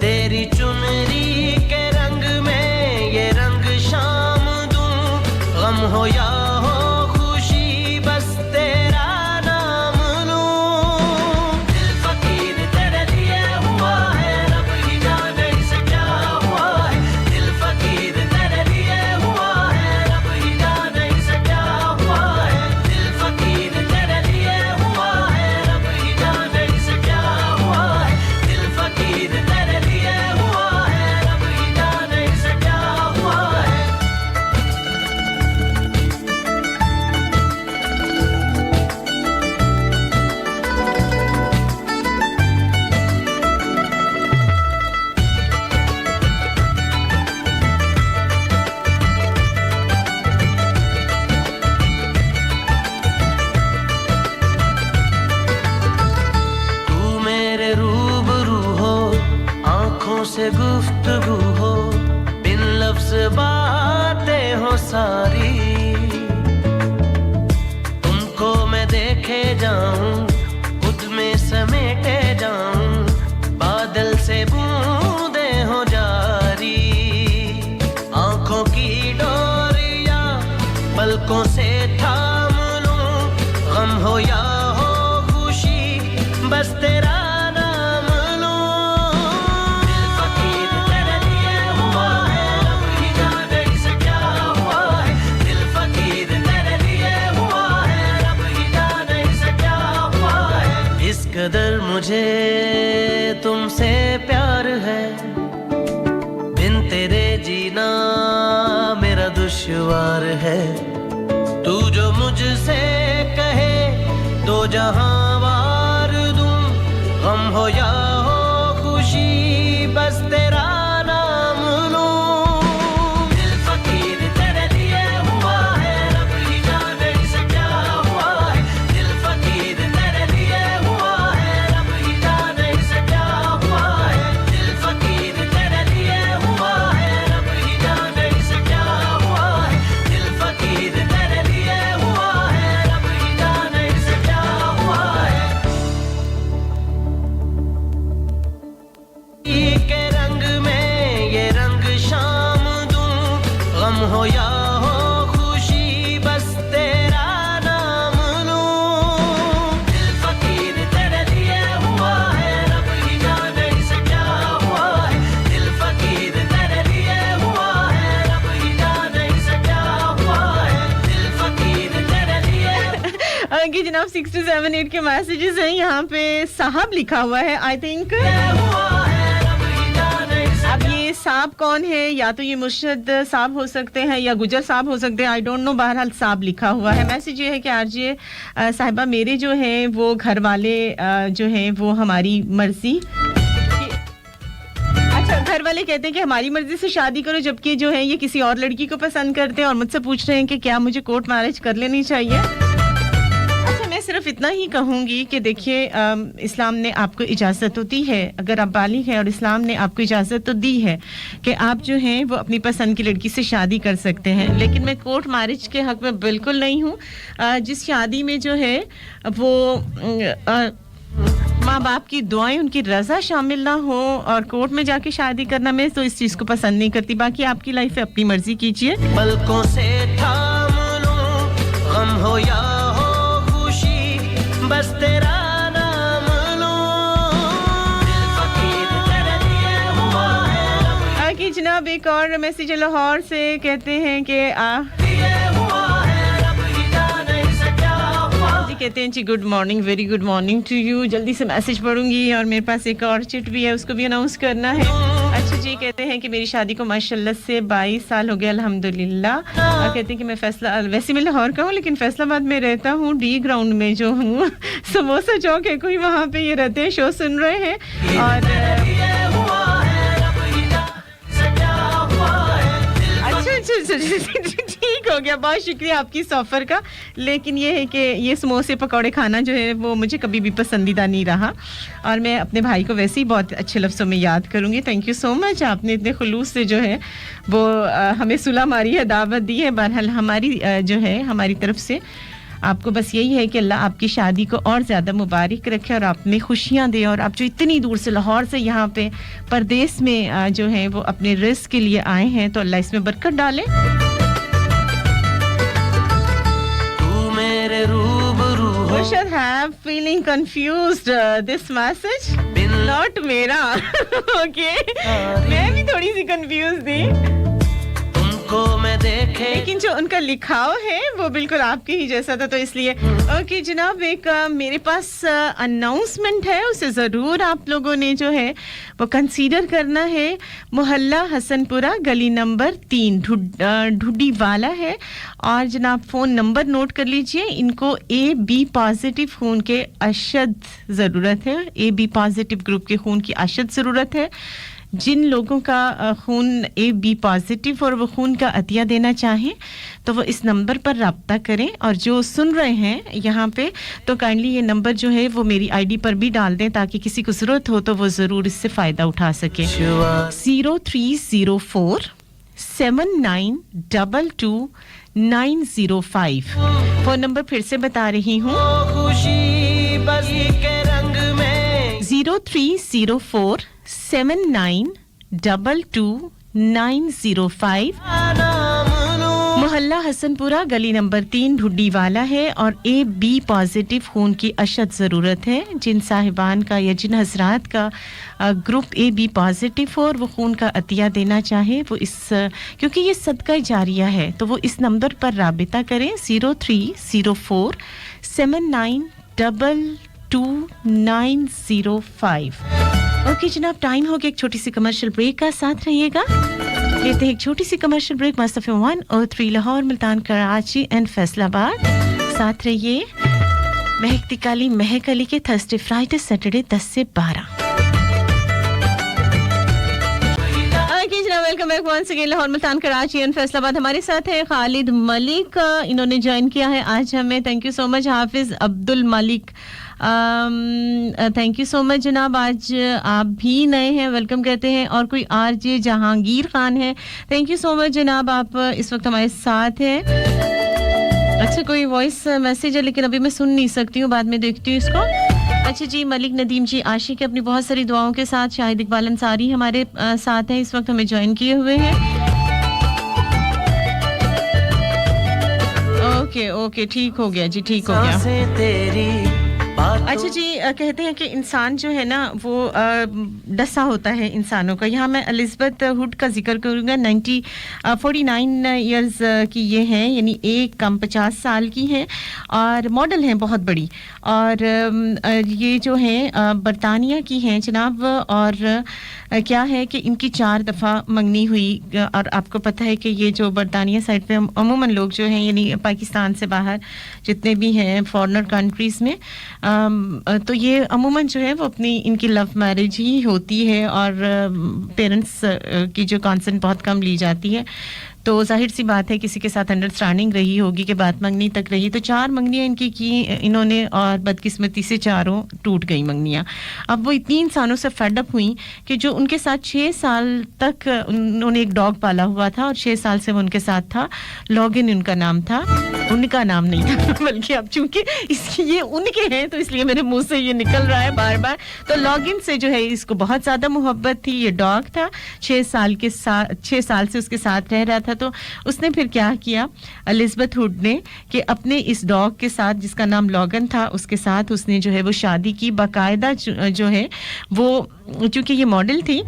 तेरी चुनरी के रंग में ये रंग शाम दूं, गम हो या हो खुशी बस तेरा नाम लूं। दिल फकीर तेरे लिए हुआ है, रब ही जाने इसे क्या हुआ है। दिल फकीर तेरे लिए हुआ है, रब ही जाने इसे क्या हुआ है। दिल फकीर तेरे लिए हुआ है, रब ही जाने इसे क्या हुआ है। दिल फकीर तेरे लिए हुआ है, रब ही जाने इसे क्या हुआ है। तू मेरे रूबरू हो, आंखों से गुफ्तगू हो, बिन लफ्ज बातें हो सारी। तुमको मैं देखे जाऊं, खुद में समेटे जाऊं, बादल से बूंदे हो जारी। आंखों की डोरियां पलकों से थाम लूं, गम हो या हो खुशी बस तेरा नाम लूं। दिल फकीर तेरे लिए हुआ है, रब ही जाने इसे क्या हुआ है। दिल फकीर तेरे लिए हुआ है, रब ही जाने इसे क्या हुआ है। इस कदर मुझे तुमसे प्यार है, बिन तेरे जीना मेरा दुश्वार है। तू जो मुझसे कहे दो जहां वार दूं, गम हो या हो खुशी बस तेरा नाम लूं। दिल फकीर तेरे लिए हुआ है, रब ही जाने इसे क्या हुआ है। दिल फकीर तेरे लिए हुआ है, रब ही जाने इसे क्या हुआ है। दिल फकीर तेरे लिए हुआ है, रब ही जाने इसे क्या हुआ है। दिल फकीर तेरे लिए हुआ है, रब ही जाने इसे क्या हुआ है। के रंग में ये रंग शाम दूं, गम हो या हो खुशी बस तेरा नाम लूं। दिल फकीर तेरे लिए हुआ है, रब ही जाने इसे क्या हुआ है। दिल फकीर तेरे लिए हुआ है, रब ही जाने इसे क्या हुआ है। दिल फकीर तेरे लिए कि जनाब 6278 के मैसेजेस हैं। यहाँ पे साहब लिखा हुआ है, आई थिंक हुआ है, रब ही जाने इसे अब ये साहब कौन है, या तो ये मुर्शद साहब हो सकते हैं या गुजर साहब हो सकते हैं, आई डोंट नो। बहरहाल साहब लिखा हुआ है। मैसेज ये है कि आरजे साहिबा मेरे जो हैं वो घर वाले जो हैं वो हमारी मर्जी, अच्छा घर वाले कहते हैं कि हमारी मर्जी से शादी करो, जबकि जो है ये किसी और लड़की को पसंद करते हैं और मुझसे पूछ रहे हैं कि क्या मुझे कोर्ट मैरिज कर लेनी चाहिए। अच्छा मैं सिर्फ इतना ही कहूँगी कि देखिए इस्लाम ने आपको इजाज़त तो दी है, अगर आप बालिग हैं और इस्लाम ने आपको इजाज़त तो दी है कि आप जो हैं वो अपनी पसंद की लड़की से शादी कर सकते हैं, लेकिन मैं कोर्ट मैरिज के हक में बिल्कुल नहीं हूँ। जिस शादी में जो है वो माँ बाप की दुआएं, उनकी रजा शामिल ना हो, और कोर्ट में जाके शादी करना मैं तो इस चीज़ को पसंद नहीं करती। बाकी आपकी लाइफ है, अपनी मर्जी कीजिए। पलकों से थाम लूं, गम हो या हो खुशी बस तेरा नाम लूं। दिल फकीर तेरे लिए हुआ है, कि जनाब एक और मैसेज लाहौर से कहते हैं कि लिए हुआ है, रब ही जाने इसे क्या हुआ। जी कहते हैं जी good morning, very good morning to you. जल्दी से मैसेज पढ़ूंगी और मेरे पास एक और चिट भी है, उसको भी अनाउंस करना है। अच्छा जी कहते हैं कि मेरी शादी को माशाल्लाह से 22 साल हो गए अल्हम्दुलिल्लाह। और कहते हैं कि मैं फैसला, वैसे मैं लाहौर का हूँ लेकिन फैसलाबाद में रहता हूँ, डी ग्राउंड में जो हूँ समोसा चौक है कोई, वहाँ पे ये रहते हैं, शो सुन रहे हैं। और अच्छा ठीक हो हो गया, बहुत शुक्रिया आपकी इस ऑफर का। लेकिन ये है कि ये समोसे पकौड़े खाना जो है वो मुझे कभी भी पसंदीदा नहीं रहा, और मैं अपने भाई को वैसे ही बहुत अच्छे लफ्ज़ों में याद करूँगी। थैंक यू सो मच, आपने इतने खुलूस से जो है वो हमें सुलह मारी है, दावत दी है। बहरहाल हमारी जो है हमारी तरफ से आपको बस यही है कि अल्लाह आपकी शादी को और ज़्यादा मुबारक रखे और आप में खुशियाँ दे, और आप जो इतनी दूर से लाहौर से यहाँ पे परदेश में जो है वो अपने रिस्क के लिए आए हैं, तो अल्लाह इसमें बरकत डाले। तू मेरे रूबरू हो Should have feeling confused this message not मेरा okay मैं भी थोड़ी सी confused थी, तुमको मैं देखे लेकिन जो उनका लिखाव है वो बिल्कुल आपके ही जैसा था, तो इसलिए ओके जनाब एक मेरे पास अनाउंसमेंट है, उसे ज़रूर आप लोगों ने जो है वो कंसीडर करना है। मोहल्ला हसनपुरा गली नंबर 3 ढुड्डी वाला है, और जनाब फ़ोन नंबर नोट कर लीजिए। इनको AB पॉजिटिव खून के अशद ज़रूरत है, AB पॉजिटिव ग्रुप के खून की अशद ज़रूरत है। जिन लोगों का खून AB पॉजिटिव और वो खून का अतिया देना चाहें तो वो इस नंबर पर रब्ता करें, और जो सुन रहे हैं यहाँ पे तो काइंडली ये नंबर जो है वो मेरी ID पर भी डाल दें, ताकि किसी को ज़रूरत हो तो वो ज़रूर इससे फ़ायदा उठा सके। 0304 7922 905 फ़ोन नंबर फिर से बता रही हूँ, खुशी बस के रंग में 0304 7922 905 मोहल्ला हसनपुरा गली नंबर 3 ढुड्डी वाला है, और AB पॉजिटिव खून की अशद ज़रूरत है। जिन साहिबान का या जिन हजरात का ग्रुप AB पॉजिटिव हो और वो खून का अतिया देना चाहे, वो इस क्योंकि ये सदका जारिया है तो वो इस नंबर पर राबिता करें 0304 7922 905। ओके जनाब, टाइम हो गया एक छोटी सी कमर्शियल ब्रेक का, साथ रहिएगा। लेते हैं एक छोटी सी कमर्शियल ब्रेक। मस्तफ़े 103 लाहौर, मुल्तान, कराची एंड फैसलाबाद। साथ रहिए महकती काली महक अली के थर्सडे फ्राइडे सैटरडे 10 से 12। Welcome back once again. Lahore, Multan, Karachi and Faisalabad. हमारे साथ है खालिद मलिक, इन्होंने ज्वाइन किया है आज हमें। Thank you so much. Hafiz Abdul Malik, thank you so much जनाब, आज आप भी नए हैं, वेलकम कहते हैं। और कोई RJ जहांगीर खान है, थैंक यू सो मच जनाब, आप इस वक्त हमारे साथ हैं। अच्छा, कोई वॉइस मैसेज है लेकिन अभी मैं सुन नहीं सकती हूँ, बाद में देखती हूँ इसको। अच्छा जी, मलिक नदीम जी आशिक अपनी बहुत सारी दुआओं के साथ, शाहिद इकबाल अंसारी हमारे साथ हैं, इस वक्त हमें ज्वाइन किए हुए हैं। ओके ओके, ठीक हो गया जी, ठीक हो गया। तेरी अच्छा जी, कहते हैं कि इंसान जो है ना वो डसा होता है इंसानों का। यहाँ मैं एलिज़ाबेथ हुड का जिक्र करूँगा। 49 इयर्स की ये हैं, यानी एक कम 50 साल की हैं, और मॉडल हैं बहुत बड़ी, और ये जो हैं बरतानिया की हैं जनाब। और क्या है कि इनकी 4 दफ़ा मंगनी हुई, और आपको पता है कि ये जो बरतानिया साइड पे अमूमन लोग जो हैं, यानी पाकिस्तान से बाहर जितने भी हैं फॉरेनर कंट्रीज़ में, तो ये अमूमन जो है वो अपनी इनकी लव मैरिज ही होती है, और पेरेंट्स की जो कंसेंट बहुत कम ली जाती है। तो जाहिर सी बात है किसी के साथ अंडरस्टैंडिंग रही होगी कि बात मंगनी तक रही। तो 4 मंगनियाँ इनकी की इन्होंने, और बदकिस्मती से चारों टूट गई मंगनियाँ। अब वो इतनी इंसानों से फेड अप हुई कि जो उनके साथ 6 साल तक उन्होंने एक डॉग पाला हुआ था, और 6 साल से वो उनके साथ था। लॉगिन उनका नाम था, उनका नाम नहीं था बल्कि अब चूंकि इसकी ये उनके हैं तो इसलिए मेरे मुंह से ये निकल रहा है बार बार। तो लॉगिन से जो है इसको बहुत ज़्यादा मोहब्बत थी, ये डॉग था, 6 साल से उसके साथ रह रहा था। तो उसने फिर क्या किया एलिज़ाबेथ हुड ने कि अपने इस डॉग के साथ, जिसका नाम लॉगन था, उसके साथ उसने जो है वो शादी की। बाकायदा जो है वो, चूंकि ये मॉडल थी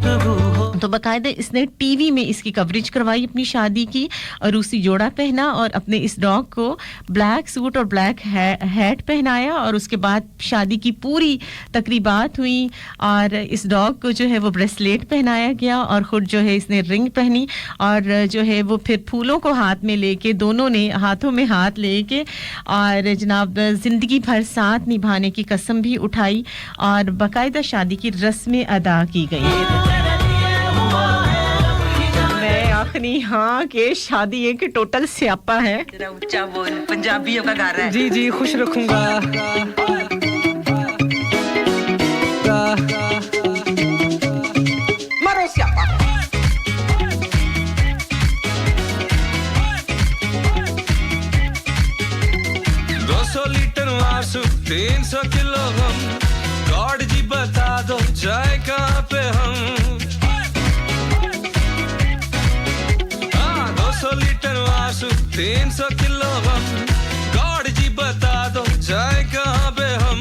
तो बाकायदा इसने टीवी में इसकी कवरेज करवाई अपनी शादी की, और रूसी जोड़ा पहना, और अपने इस डॉग को ब्लैक सूट और ब्लैक हैट पहनाया, और उसके बाद शादी की पूरी तकरीबात हुई, और इस डॉग को जो है वो ब्रेसलेट पहनाया गया, और खुद जो है इसने रिंग पहनी, और जो है वो फिर फूलों को हाथ में लेके, दोनों ने हाथों में हाथ लेके, और जनाब जिंदगी भर साथ निभाने की कसम भी उठाई, और बाकायदा शादी की रस्में अदा की गई। आखनी हाँ के शादी एक टोटल स्यापा है। जरा ऊंचा बोल, पंजाबियों का घर है। जी जी खुश रखूंगा। मारो स्यापा। 200 लीटर आंसू 300 किलो गम, गॉड जी बता दो जाए कहाँ पे हम। हाँ 200 लीटर आंसू 300 किलो गम, गॉड जी बता दो जाए कहाँ पे हम।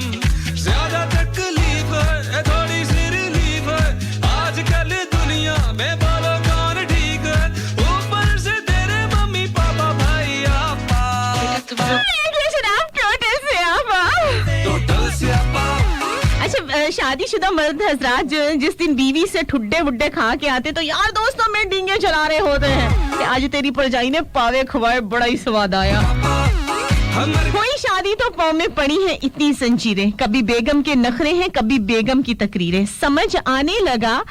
ज्यादा तकलीफ है थोड़ी सी रिलीफ है, आजकल दुनिया में बोलो कौन ठीक है, ऊपर से तेरे मम्मी पापा भाई आपा। टोटल से आपा। अच्छा शादीशुदा मर्द हजरात जो जिस दिन बीवी से ठुड्डे वुड्डे खा के आते तो यार दोस्तों में डींगे चला रहे होते हैं कि आज तेरी परजाई ने पावे खवाए बड़ा ही स्वाद आया। कोई शादी तो पाँव में पड़ी है इतनी जंजीरें, कभी बेगम के नखरे हैं कभी बेगम की तकरीरें, समझ आने लगा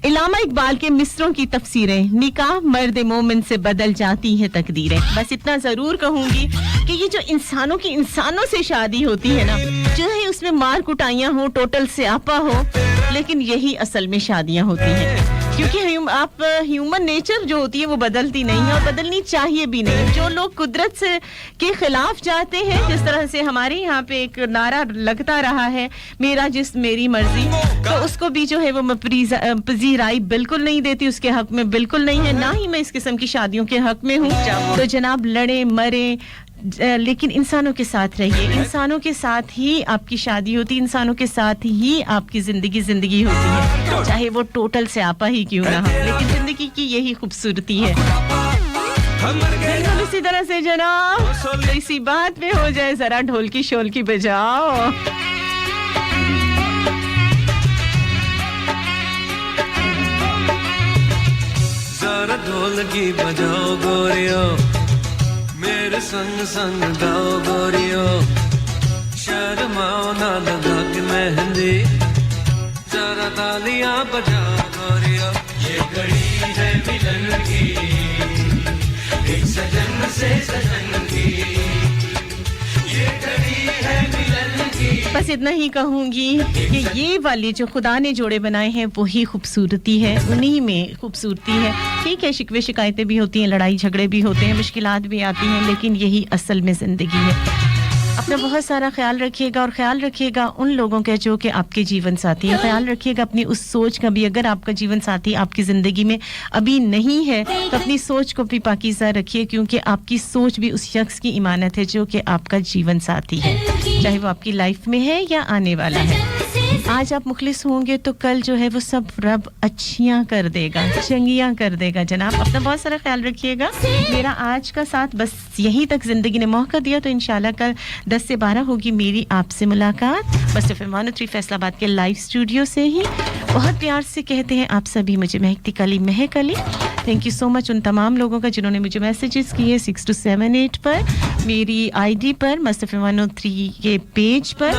इलामा इकबाल के मिसरों की तफसीरें, निकाह मर्द मोमिन से बदल जाती है तकदीरें। बस इतना जरूर कहूंगी कि ये जो इंसानों से शादी होती है ना, जो है उसमें मार कुटाइयां हो, टोटल स्यापा हो, लेकिन यही असल में शादियां होती हैं। क्योंकि आप ह्यूमन नेचर जो होती है वो बदलती नहीं है और बदलनी चाहिए भी नहीं। जो लोग कुदरत से के खिलाफ जाते हैं, जिस तरह से हमारे यहाँ पे एक नारा लगता रहा है मेरा जिस्म मेरी मर्जी, तो उसको भी जो है वो मैं पजीराई बिल्कुल नहीं देती, उसके हक में बिल्कुल नहीं है, ना ही मैं इस किस्म की शादियों के हक में हूँ। तो जनाब लड़े मरे लेकिन इंसानों के साथ रहिए, इंसानों के साथ ही आपकी शादी होती है, इंसानों के साथ ही आपकी जिंदगी होती है, चाहे वो टोटल से आपा ही क्यों ना हो, लेकिन जिंदगी की यही खूबसूरती है। इसी तरह से जनाब इसी बात पे हो जाए, जरा ढोल की शोल की बजाओ। जरा ढोल की बजाओ गोरियो, मेरे संग संग गाओ गोरियो, शर्माओ ना लगा के मेहंदी, जरा तालियां बजाओ गोरियो। ये घड़ी है मिलन की, एक सजन से सजन की, ये घड़ी है मिलन की। बस इतना ही कहूंगी कि ये वाली जो खुदा ने जोड़े बनाए हैं वही खूबसूरती है, उन्हीं में खूबसूरती है। ठीक है शिकवे शिकायतें भी होती हैं, लड़ाई झगड़े भी होते हैं, मुश्किलात भी आती हैं, लेकिन यही असल में जिंदगी है। अपना बहुत सारा ख्याल रखिएगा और ख्याल रखिएगा उन लोगों का जो कि आपके जीवन साथी है। ख्याल रखिएगा अपनी उस सोच का भी, अगर आपका जीवन साथी आपकी ज़िंदगी में अभी नहीं है तो अपनी सोच को भी पाकीज़ा रखिए, क्योंकि आपकी सोच भी उस शख्स की इमानत है जो कि आपका जीवन साथी है, चाहे वो आपकी लाइफ में है या आने वाला है। आज आप मुखलिस होंगे तो कल जो है वो सब रब अच्छियां कर देगा, चंगियां कर देगा। जनाब अपना बहुत सारा ख्याल रखिएगा। मेरा आज का साथ बस यहीं तक ज़िंदगी ने मौका दिया, तो इंशाल्लाह कल 10 से 12 होगी मेरी आपसे मुलाकात, बस FM103 फैसलाबाद के लाइव स्टूडियो से ही। बहुत प्यार से कहते हैं आप सभी मुझे महकती कली महक Ali. Thank you so much उन तमाम लोगों का जिन्होंने मुझे मैसेजेस किए 6278 पर, मेरी आईडी पर, मस्त FM103 के पेज पर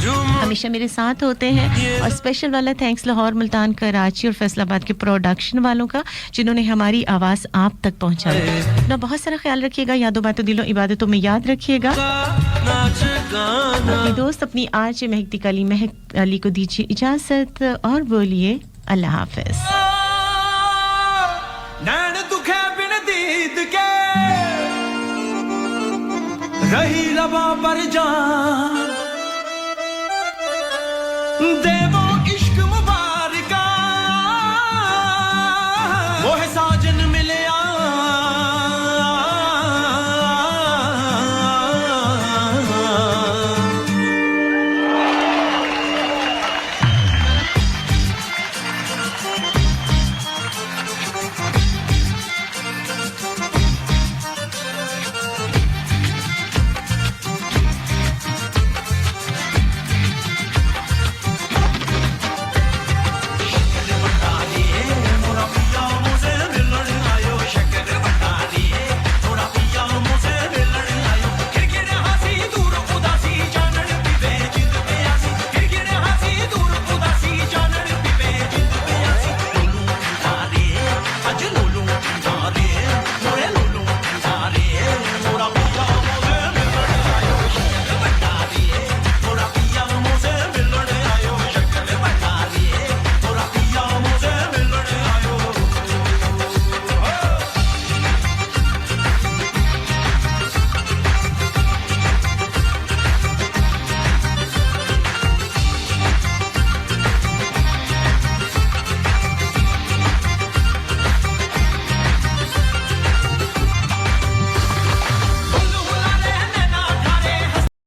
हमेशा मेरे साथ होते हैं। और स्पेशल वाला थैंक्स लाहौर, मुल्तान, कराची और फैसलाबाद के प्रोडक्शन वालों का जिन्होंने हमारी आवाज़ आप तक पहुंचाई। अपना बहुत सारा ख्याल रखिएगा, यादों बातों दिलों इबादतों में याद रखिएगा। अपनी दोस्त अपनी आज महकती कली महक अली को दीजिए इजाज़त और बोलिए अल्लाह हाफ़िज़। नैन दुखे बिन दीद के रही रबा पर जान देवो